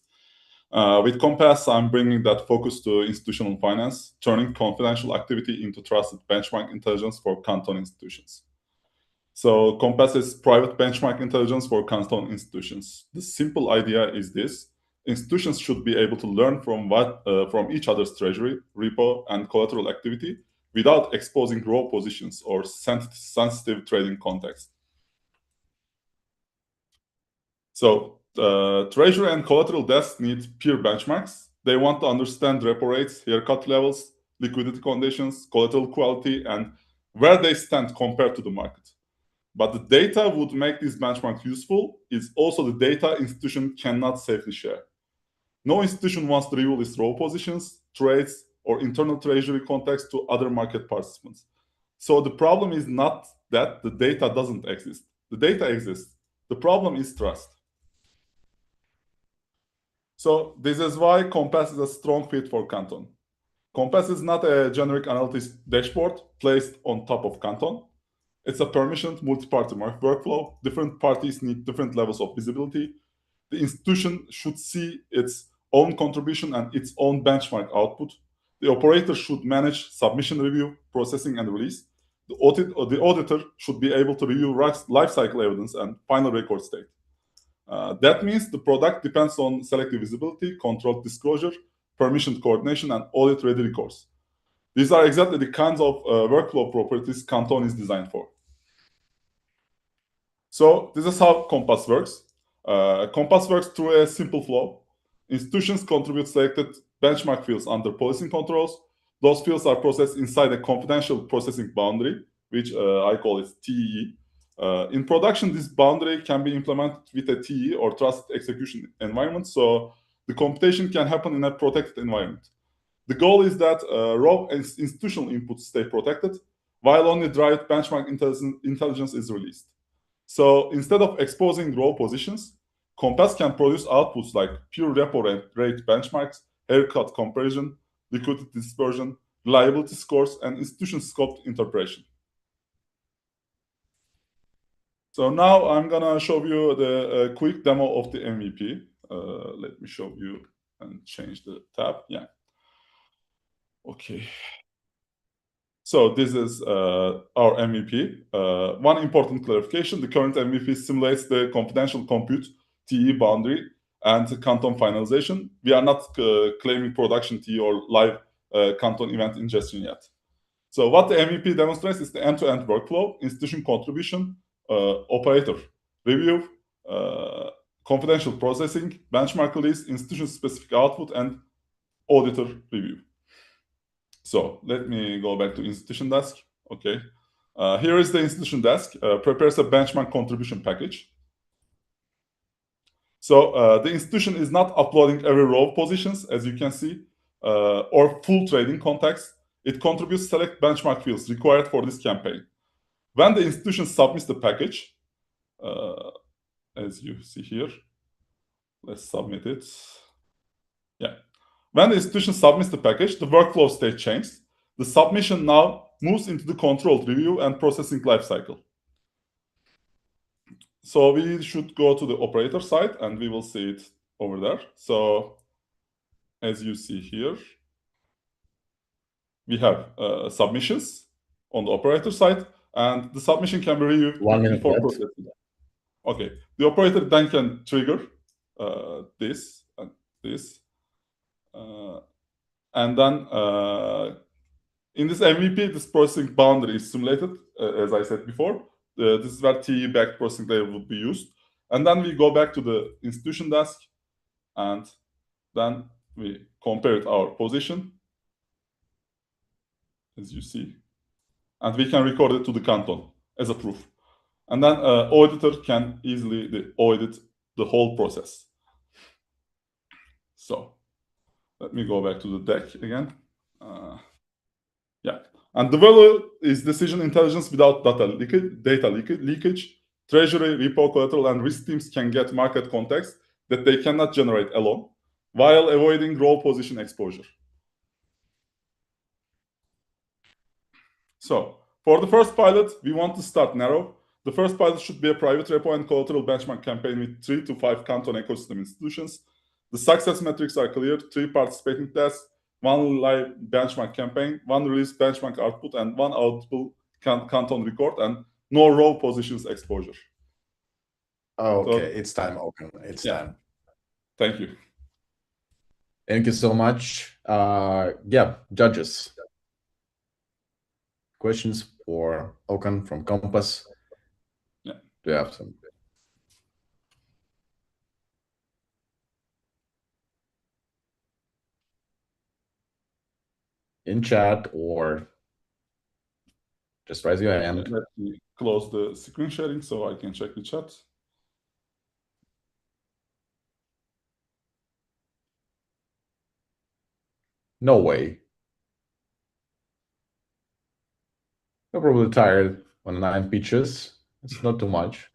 Speaker 17: With Compass, I'm bringing that focus to institutional finance, turning confidential activity into trusted benchmark intelligence for Canton institutions. So Compass is private benchmark intelligence for Canton institutions. The simple idea is this: institutions should be able to learn from each other's treasury, repo, and collateral activity without exposing raw positions or sensitive trading context. So treasury and collateral desks need peer benchmarks. They want to understand repo rates, haircut levels, liquidity conditions, collateral quality, and where they stand compared to the market. But the data would make this benchmark useful is also the data institution cannot safely share. No institution wants to reveal its raw positions, trades, or internal treasury context to other market participants. So the problem is not that the data doesn't exist. The data exists. The problem is trust. So this is why Compass is a strong fit for Canton. Compass is not a generic analytics dashboard placed on top of Canton. It's a permissioned multi-party workflow. Different parties need different levels of visibility. The institution should see its own contribution and its own benchmark output. The operator should manage submission review, processing, and release. The auditor should be able to review lifecycle evidence and final record state. That means the product depends on selective visibility, controlled disclosure, permissioned coordination, and audit-ready recourse. These are exactly the kinds of workflow properties Canton is designed for. So this is how Compass works. Compass works through a simple flow. Institutions contribute selected benchmark fields under policing controls. Those fields are processed inside a confidential processing boundary, which I call it TE. In production, this boundary can be implemented with a TE or trusted execution environment, so the computation can happen in a protected environment. The goal is that raw institutional inputs stay protected, while only derived benchmark intelligence is released. So instead of exposing raw positions, Compass can produce outputs like pure repo rate benchmarks, haircut comparison, liquidity dispersion, reliability scores, and institution scoped interpretation. So now I'm gonna show you the quick demo of the MVP. Let me show you and change the tab. Yeah. Okay. So this is our MVP. One important clarification: the current MVP simulates the confidential compute TE boundary and Canton finalization. We are not claiming production TE or live Canton event ingestion yet. So what the MVP demonstrates is the end-to-end workflow: institution contribution, operator review, confidential processing, benchmark release, institution-specific output, and auditor review. So let me go back to institution desk. Okay. Here is the institution desk. Prepares a benchmark contribution package. So the institution is not uploading every row of positions, as you can see, or full trading context. It contributes select benchmark fields required for this campaign. When the institution submits the package, as you see here, let's submit it. Yeah. When the institution submits the package, the workflow state changes. The submission now moves into the controlled review and processing lifecycle. So we should go to the operator side, and we will see it over there. So as you see here, we have submissions on the operator side, and the submission can be reviewed before processing. Okay. The operator then can trigger this and this. And then in this MVP, this processing boundary is simulated, as I said before. This is where TE-backed processing layer would be used. And then we go back to the institution desk, and then we compare our position, as you see. And we can record it to the Canton as a proof. And then auditor can easily audit the whole process. So let me go back to the deck again. Yeah. And the value is decision intelligence without data leakage. Treasury, repo collateral, and risk teams can get market context that they cannot generate alone, while avoiding raw position exposure. So for the first pilot, we want to start narrow. The first pilot should be a private repo and collateral benchmark campaign with 3 to 5 Canton ecosystem institutions. The success metrics are clear: 3 participating tests, 1 live benchmark campaign, 1 release benchmark output, and 1 auditable Canton record, and no raw positions exposure.
Speaker 1: Okay, so, it's time, Okan. It's time.
Speaker 17: Thank you.
Speaker 1: Thank you so much. Yeah, judges. Questions for Okan from Compass?
Speaker 17: Yeah.
Speaker 1: Do you have some? In chat or just raise your hand.
Speaker 17: Let me close the screen sharing so I can check the chat.
Speaker 1: No way. You're probably tired on 9 pitches. It's not too much.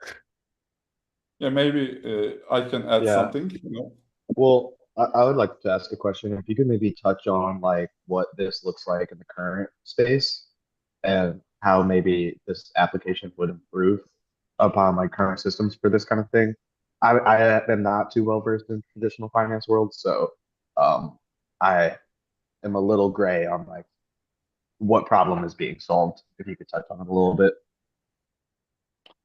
Speaker 17: Yeah, maybe I can add something. You know?
Speaker 12: Well, I would like to ask a question. If you could maybe touch on like what this looks like in the current space and how maybe this application would improve upon like current systems for this kind of thing. I am not too well versed in traditional finance world, so I am a little gray on like what problem is being solved. If you could touch on it a little bit.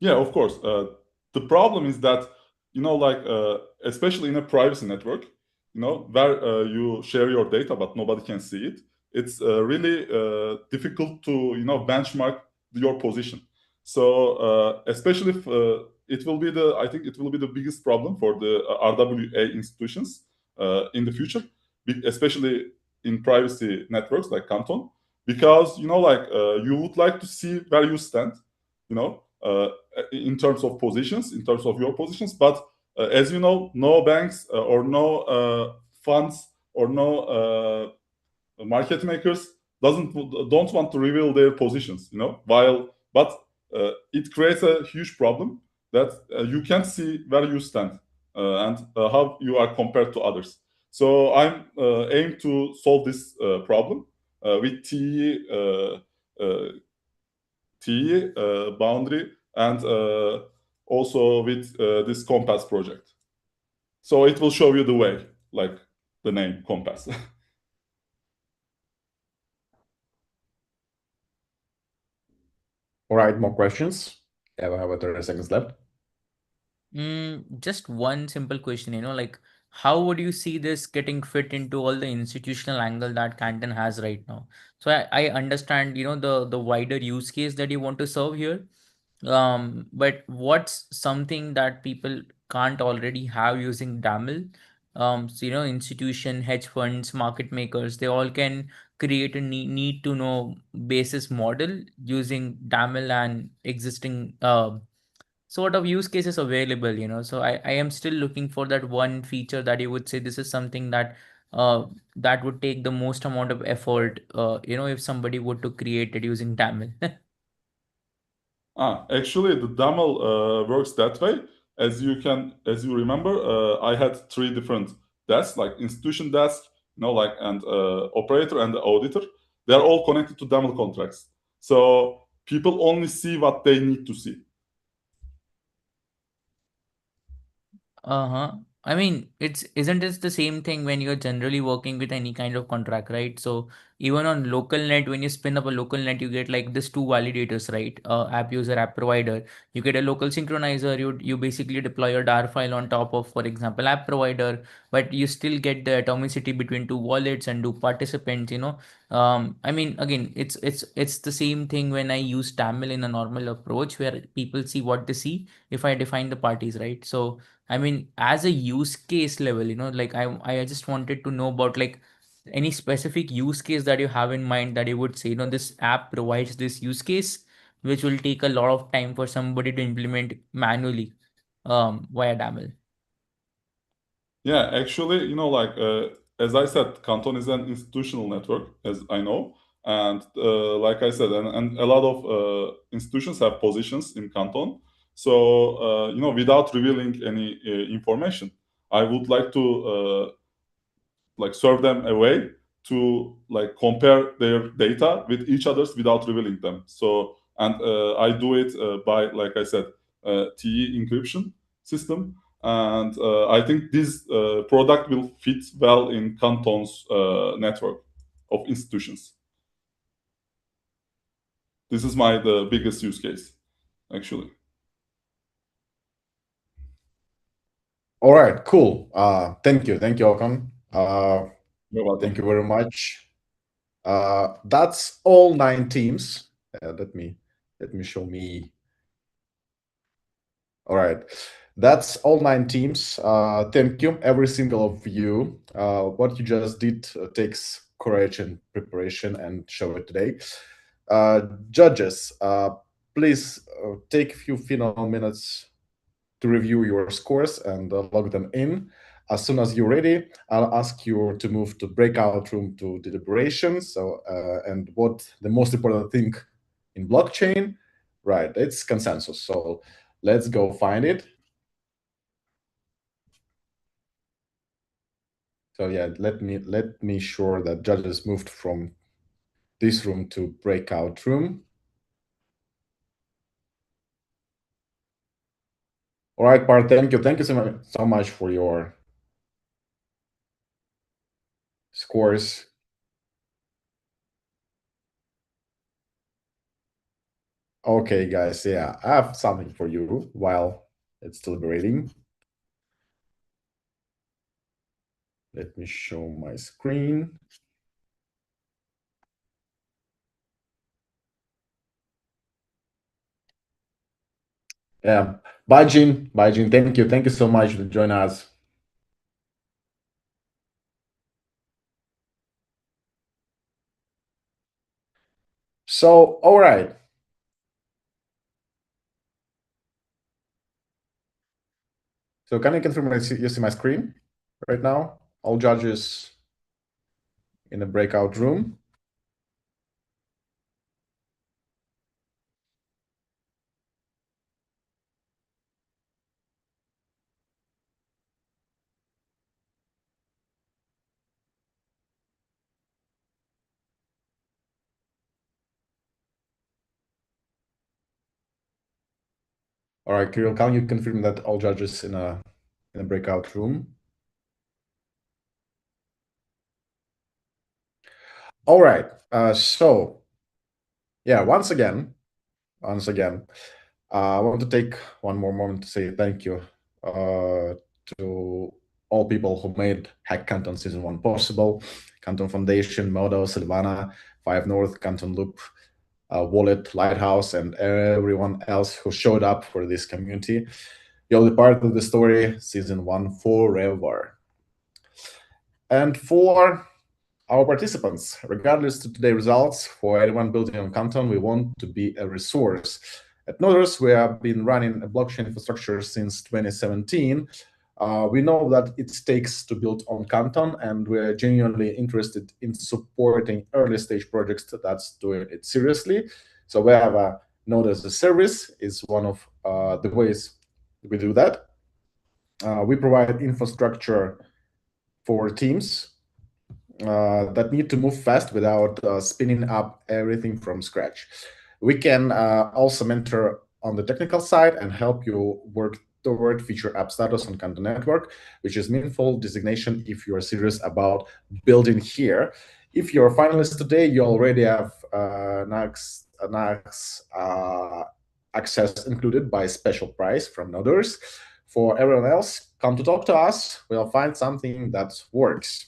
Speaker 17: Yeah, of course. The problem is that, you know, like especially in a privacy network, you know, where you share your data but nobody can see it. It's really difficult to, you know, benchmark your position. So especially if it will be I think it will be the biggest problem for the RWA institutions in the future, especially in privacy networks like Canton, because, you know, like you would like to see where you stand, you know, in terms of positions, in terms of your positions. But as you know, no banks or no funds or no market makers don't want to reveal their positions, you know, but it creates a huge problem that you can't see where you stand and how you are compared to others. So I'm aim to solve this problem with TE boundary and also with this Compass project. So it will show you the way, like the name Compass.
Speaker 1: All right, more questions? Yeah, we have 30 seconds left.
Speaker 10: Just one simple question, you know, like how would you see this getting fit into all the institutional angle that Canton has right now? So I understand, you know, the wider use case that you want to serve here. But what's something that people can't already have using DAML? So, you know, institution, hedge funds, market makers, they all can create a need to know basis model using DAML and existing sort of use cases available, you know. So I am still looking for that one feature that you would say this is something that that would take the most amount of effort, you know, if somebody were to create it using DAML.
Speaker 17: Actually, the DAML works that way. As you remember, I had 3 different desks, like institution desk, you know, like and operator and the auditor. They are all connected to DAML contracts. So people only see what they need to see.
Speaker 10: I mean, isn't it the same thing when you're generally working with any kind of contract, right? So even on local net, when you spin up a local net, you get like this two validators, right? App user, app provider. You get a local synchronizer. You basically deploy your DAR file on top of, for example, app provider, but you still get the atomicity between two wallets and two participants. I mean, again, it's the same thing when I use Tamil in a normal approach where people see what they see if I define the parties, right? So I mean, as a use case level, like I just wanted to know about like any specific use case that you have in mind that you would say, this app provides this use case, which will take a lot of time for somebody to implement manually via DAML.
Speaker 17: Yeah, actually, like as I said, Canton is an institutional network, as I know, and like I said, and a lot of institutions have positions in Canton. So without revealing any information, I would like to like serve them a way to like compare their data with each others without revealing them. So and I do it by, like I said, TE encryption system. And I think this product will fit well in Canton's network of institutions. This is the biggest use case, actually.
Speaker 1: All right, cool. Thank you, Okan.
Speaker 17: You're welcome.
Speaker 1: Thank you very much. That's all 9 teams. Let me show me. All right, that's all 9 teams. Thank you, every single of you. What you just did takes courage and preparation, and show it today. Judges, please take a few final minutes to review your scores and log them in. As soon as you're ready, I'll ask you to move to breakout room to deliberation. So, and what the most important thing in blockchain, right? It's consensus. So let's go find it. So yeah, let me sure that judges moved from this room to breakout room. All right, Part, thank you. Thank you so much for your scores. Okay, guys, yeah, I have something for you while it's deliberating. Let me show my screen. Yeah, Bajin, thank you. Thank you so much for joining us. So, all right. So can you confirm you see my screen right now? All judges in the breakout room. All right, Kirill, can you confirm that all judges in a breakout room? All right. So yeah, once again, I want to take one more moment to say thank you to all people who made HackCanton Season 1 possible. Canton Foundation, Modo, Silvana, 5 North, Canton Loop, Wallet, Lighthouse, and everyone else who showed up for this community. You'll be part of the story, Season 1 forever. And for our participants, regardless of today's results, for anyone building on Canton, we want to be a resource. At Noders, we have been running a blockchain infrastructure since 2017. We know that it takes to build on Canton, and we're genuinely interested in supporting early stage projects that's doing it seriously. So we have a Node as a service is one of the ways we do that. We provide infrastructure for teams that need to move fast without spinning up everything from scratch. We can also mentor on the technical side and help you work toward feature app status on Canton Network, which is meaningful designation if you are serious about building here. If you're a finalist today, you already have NACS access included by special price from others. For everyone else, come to talk to us. We'll find something that works.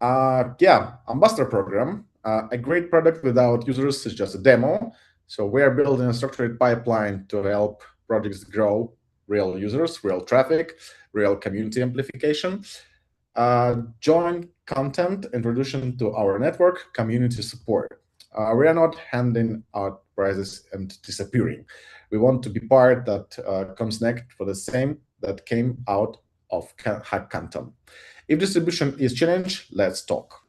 Speaker 1: Yeah, Ambassador program. A great product without users is just a demo. So we are building a structured pipeline to help projects grow, real users, real traffic, real community amplification. Join content, introduction to our network, community support. We are not handing out prizes and disappearing. We want to be part that comes next for the same that came out of HackCanton. If distribution is challenged, let's talk.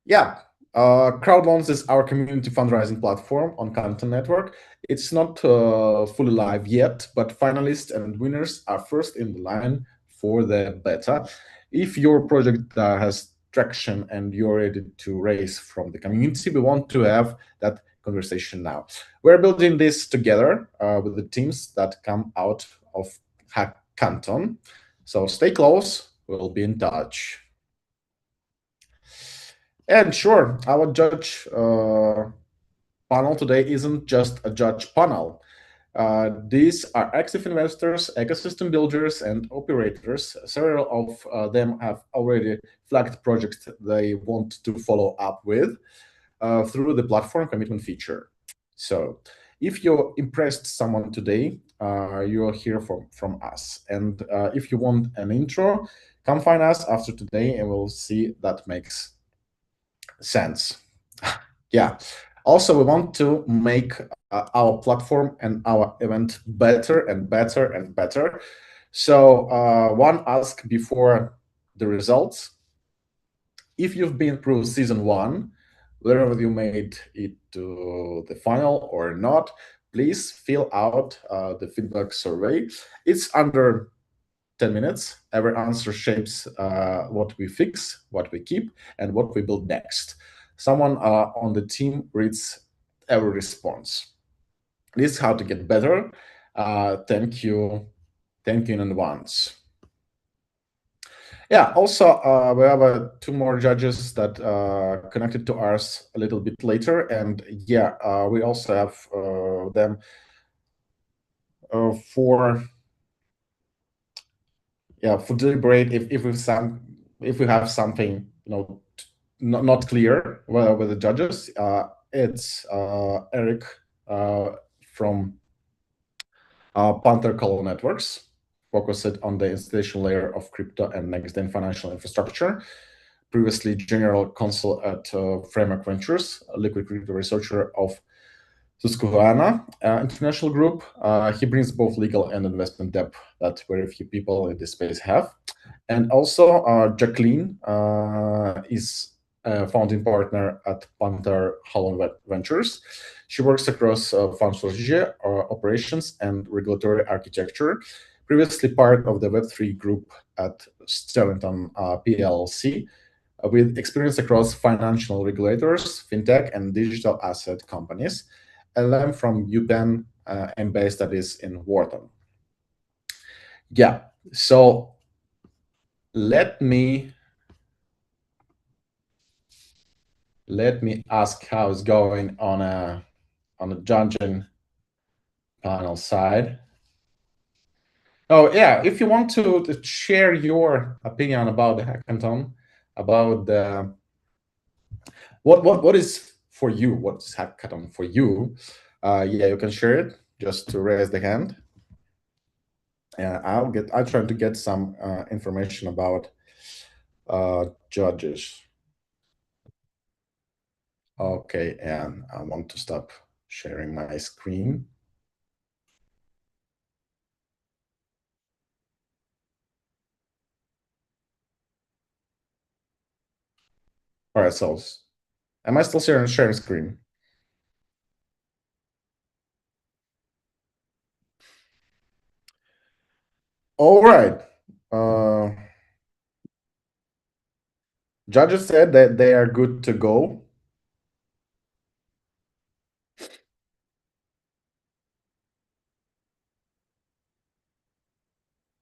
Speaker 1: Yeah, CrowdLaunch is our community fundraising platform on Canton network. It's not fully live yet, but finalists and winners are first in the line for the beta. If your project has traction and you're ready to raise from the community, we want to have that conversation now. We're building this together with the teams that come out of HackCanton. So stay close, we'll be in touch. And sure, our judge panel today isn't just a judge panel. These are active investors, ecosystem builders, and operators. Several of them have already flagged projects they want to follow up with through the platform commitment feature. So if you impressed someone today, you'll hear from us. And if you want an intro, come find us after today and we'll see that makes sense. Yeah. Also, we want to make our platform and our event better and better and better. So one ask before the results. If you've been through season 1, whether you made it to the final or not, please fill out the feedback survey. It's under 10 minutes. Every answer shapes what we fix, what we keep, and what we build next. Someone on the team reads every response. This is how to get better. Thank you in advance. Yeah, also, we have 2 more judges that connected to us a little bit later. And yeah, we also have them for deliberate if we have something not clear with the judges. It's Eric from Panther Color Networks, focused on the installation layer of crypto and next-gen financial infrastructure. Previously general counsel at Framework Ventures, a liquid crypto researcher of Susquehanna International Group. He brings both legal and investment depth that very few people in this space have. And also Jacqueline is a founding partner at Panther Holland Ventures. She works across fund strategy, operations, and regulatory architecture. Previously part of the Web3 group at Sterlington PLC, with experience across financial regulators, fintech, and digital asset companies. LM from UPenn and base studies in Wharton. Yeah, so let me ask how it's going on a judging panel side. Oh yeah, if you want to share your opinion about the hackathon, about the what is for you, what is hackathon for you? Yeah, you can share it just to raise the hand. I'll try to get some information about judges. Okay, and I want to stop sharing my screen. All right, so am I still sharing screen? All right. Judges said that they are good to go.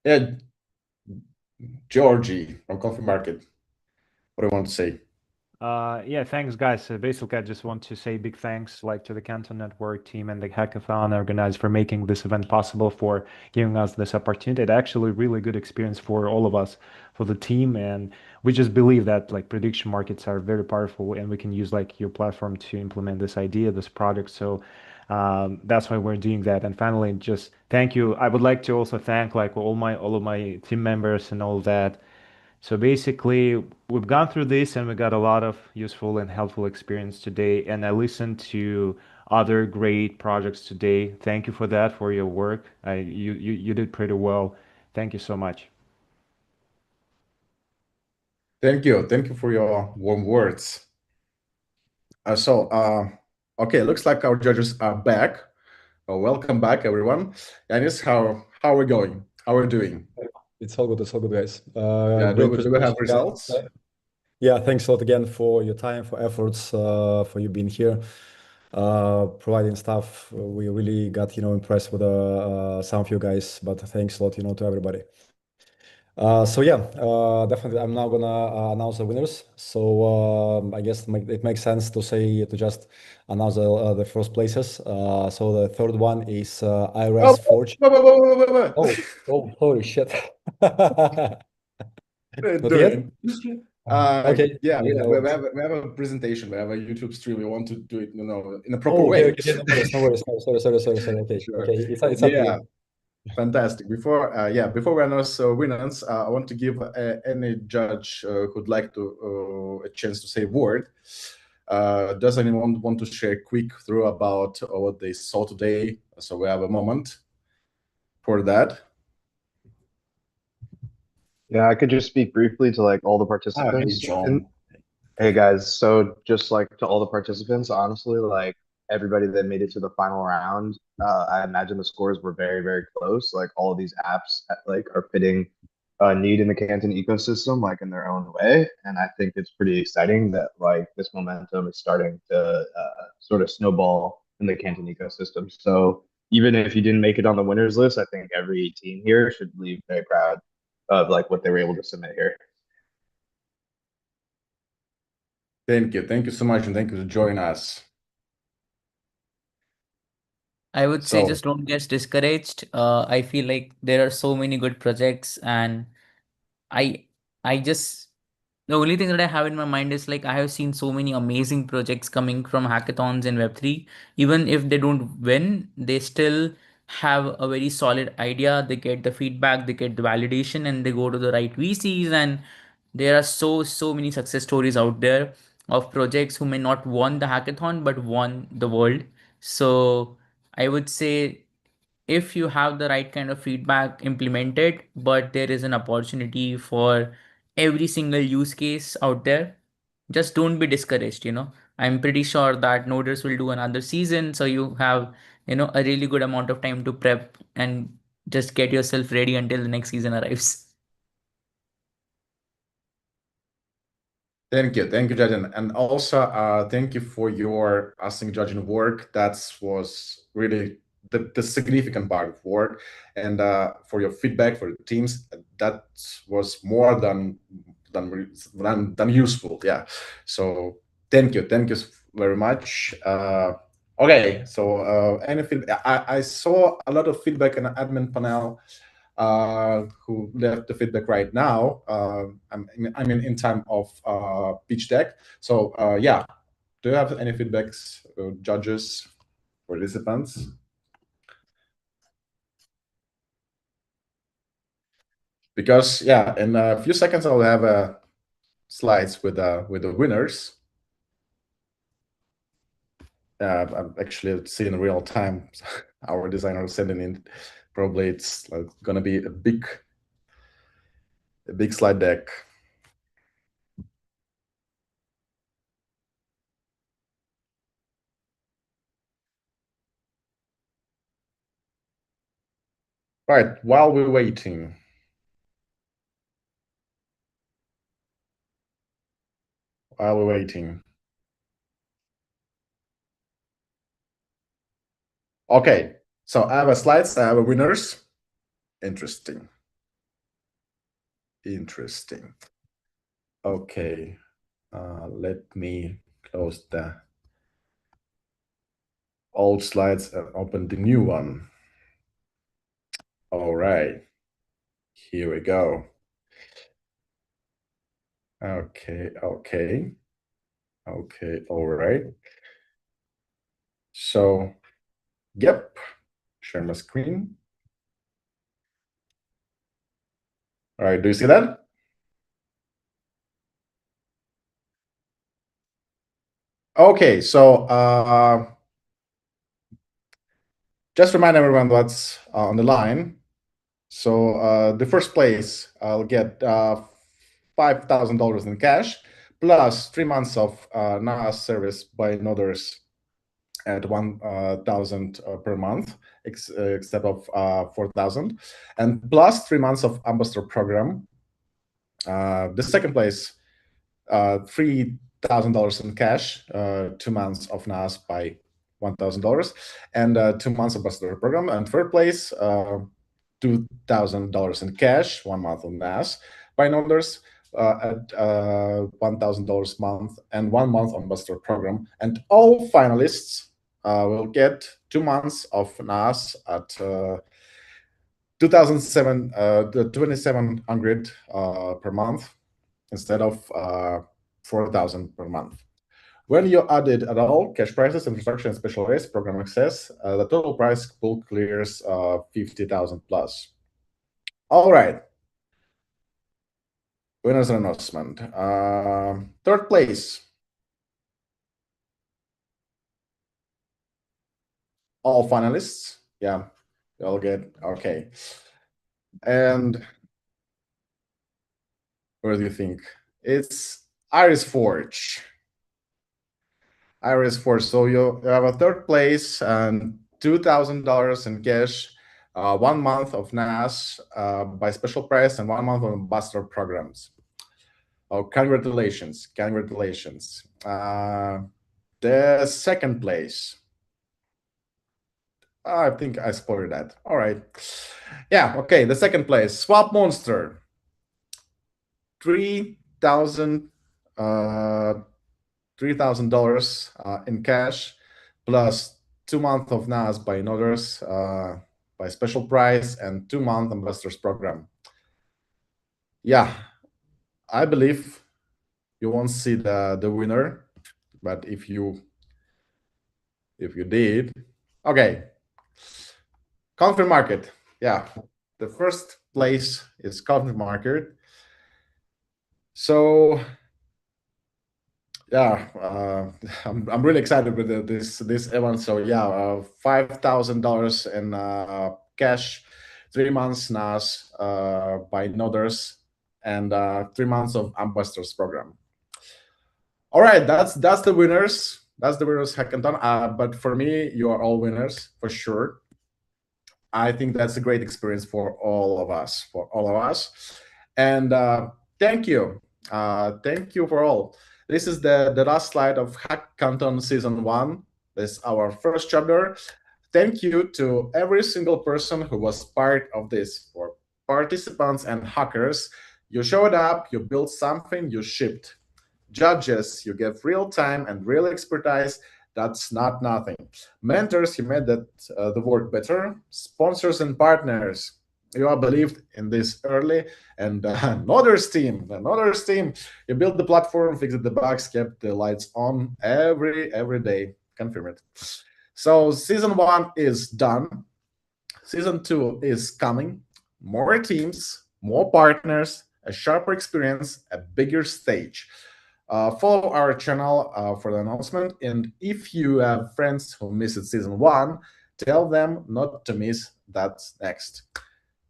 Speaker 1: Yeah, Georgie from Coffee Market. What do you want to say?
Speaker 2: Yeah, thanks, guys. Basically, I just want to say big thanks, like, to the Canton Network team and the hackathon organizers for making this event possible, for giving us this opportunity. It's actually a really good experience for all of us, for the team, and we just believe that like prediction markets are very powerful, and we can use like your platform to implement this idea, this project. So that's why we're doing that. And finally, just thank you. I would like to also thank like all of my team members and all that. So basically, we've gone through this and we got a lot of useful and helpful experience today. And I listened to other great projects today. Thank you for that, for your work. You did pretty well. Thank you so much.
Speaker 1: Thank you for your warm words. Okay, looks like our judges are back. Welcome back, everyone. Yanis, how are we going? How are we doing?
Speaker 18: It's all good. It's all good, guys.
Speaker 1: Yeah, do
Speaker 18: Great
Speaker 1: we have
Speaker 18: presentation, guys.
Speaker 1: results?
Speaker 18: Yeah, thanks a lot again for your time, for efforts, for you being here, providing stuff. We really got, impressed with some of you guys, but thanks a lot, to everybody. So yeah, definitely I'm now gonna announce the winners. So I guess it makes sense to just announce the first places. So the third one is IRS Forge.
Speaker 1: Wait.
Speaker 18: Oh, holy shit. Not
Speaker 1: Doing.
Speaker 18: yet? Okay.
Speaker 1: Yeah,
Speaker 18: Okay, no
Speaker 1: we
Speaker 18: worries.
Speaker 1: have a presentation. We have a YouTube stream. We want to do it, in a proper
Speaker 18: Oh,
Speaker 1: way.
Speaker 18: okay, no worries, no worries. No, sorry. Okay,
Speaker 1: Sure.
Speaker 18: okay, it's up to
Speaker 1: Yeah,
Speaker 18: you.
Speaker 1: fantastic. Before we announce winners, I want to give any judge who'd like to a chance to say a word. Does anyone want to share a quick through about what they saw today? So we have a moment for that.
Speaker 12: Yeah, I could just speak briefly to like all the participants.
Speaker 1: Hey, John.
Speaker 12: Hey guys, so just like to all the participants, honestly, like everybody that made it to the final round, I imagine the scores were very, very close. Like all of these apps like are fitting a need in the Canton ecosystem, like in their own way. And I think it's pretty exciting that like this momentum is starting to sort of snowball in the Canton ecosystem. So even if you didn't make it on the winners list, I think every team here should leave very proud of like what they were able to submit here.
Speaker 1: Thank you so much, and thank you for joining us.
Speaker 10: I would say
Speaker 1: So-
Speaker 10: just don't get discouraged. I feel like there are so many good projects, and I I just the only thing that I have in my mind is like I have seen so many amazing projects coming from hackathons in Web3. Even if they don't win, they still have a very solid idea. They get the feedback, they get the validation, and they go to the right VCs. And there are so many success stories out there of projects who may not won the hackathon but won the world. So I would say if you have the right kind of feedback, implement it, but there is an opportunity for every single use case out there. Just don't be discouraged. I'm pretty sure that Noders will do another season, so you have a really good amount of time to prep and just get yourself ready until the next season arrives.
Speaker 1: Thank you, Jaden, and also thank you for your Async judging work. That was really the significant part of work, and for your feedback for the teams. That was more than useful. Yeah, so thank you very much. Okay, so any feedback? I saw a lot of feedback in the admin panel. Who left the feedback right now. I mean, in time of pitch deck. So yeah, do you have any feedbacks, judges, participants? Because yeah, in a few seconds I'll have slides with the winners. I'm actually seeing in real time. Our designer sending in. Probably it's like gonna be a big slide deck. Right, while we're waiting. Okay, so I have a slides, I have a winners. Interesting. Interesting. Okay, let me close the old slides and open the new one. All right, here we go. Okay, all right. So, yep, share my screen. All right, do you see that? Okay, so just remind everyone what's on the line. So the first place, I'll get $5,000 in cash, plus 3 months of NAS service by Noders at 1,000 per month, except of 4,000, and plus 3 months of ambassador program. The second place, $3,000 in cash, 2 months of NAS by $1,000, and 2 months of ambassador program. And third place, $2,000 in cash, 1 month of NAS by Noders at $1,000 a month, and 1 month on ambassador program. And all finalists will get 2 months of NAS at 2,700 per month instead of 4,000 per month. When you added at all cash prices, infrastructure, and special rates, program access, the total price pool clears 50,000 plus. All right. Winners announcement. Third place. All finalists. Yeah, they all get, okay. And where do you think? It's Iris Forge. Iris Forge. So you have a third place and $2,000 in cash, 1 month of NAS by special price, and 1 month of ambassador programs. Oh, congratulations. Congratulations. The second place. I think I spoiled that. All right. Yeah, okay. The second place, Swap Monster. $3,000 in cash, plus 2 months of NAS by Noders by special price, and 2 month ambassadors program. Yeah, I believe you won't see the winner, but if you did, okay. Confirm Market. Yeah, the first place is Confirm Market. So yeah, I'm really excited with this event. So yeah, $5,000 in cash, 3 months NAS by Noders, and 3 months of ambassadors program. All right, that's the winners. That's the winners HackCanton. But for me, you are all winners for sure. I think that's a great experience for all of us. And thank you. Thank you for all. This is the last slide of HackCanton Season 1. This is our first chapter. Thank you to every single person who was part of this. For participants and hackers, you showed up, you built something, you shipped. Judges, you gave real time and real expertise. That's not nothing. Mentors, you made that the work better. Sponsors and partners, you all believed in this early. And Noders team, you built the platform, fixed the bugs, kept the lights on every day. Confirm it. So Season 1 is done. Season 2 is coming. More teams, more partners, a sharper experience, a bigger stage. Follow our channel for the announcement. And if you have friends who missed Season 1, tell them not to miss that next.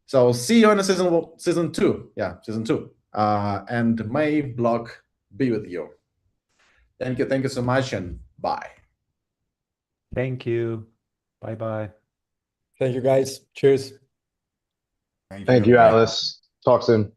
Speaker 1: So see you in the season 2. Yeah, Season 2. And may blog be with you. Thank you so much, and bye.
Speaker 2: Thank you. Bye-bye.
Speaker 18: Thank you, guys. Cheers.
Speaker 12: Thank you, Alice. Talk soon.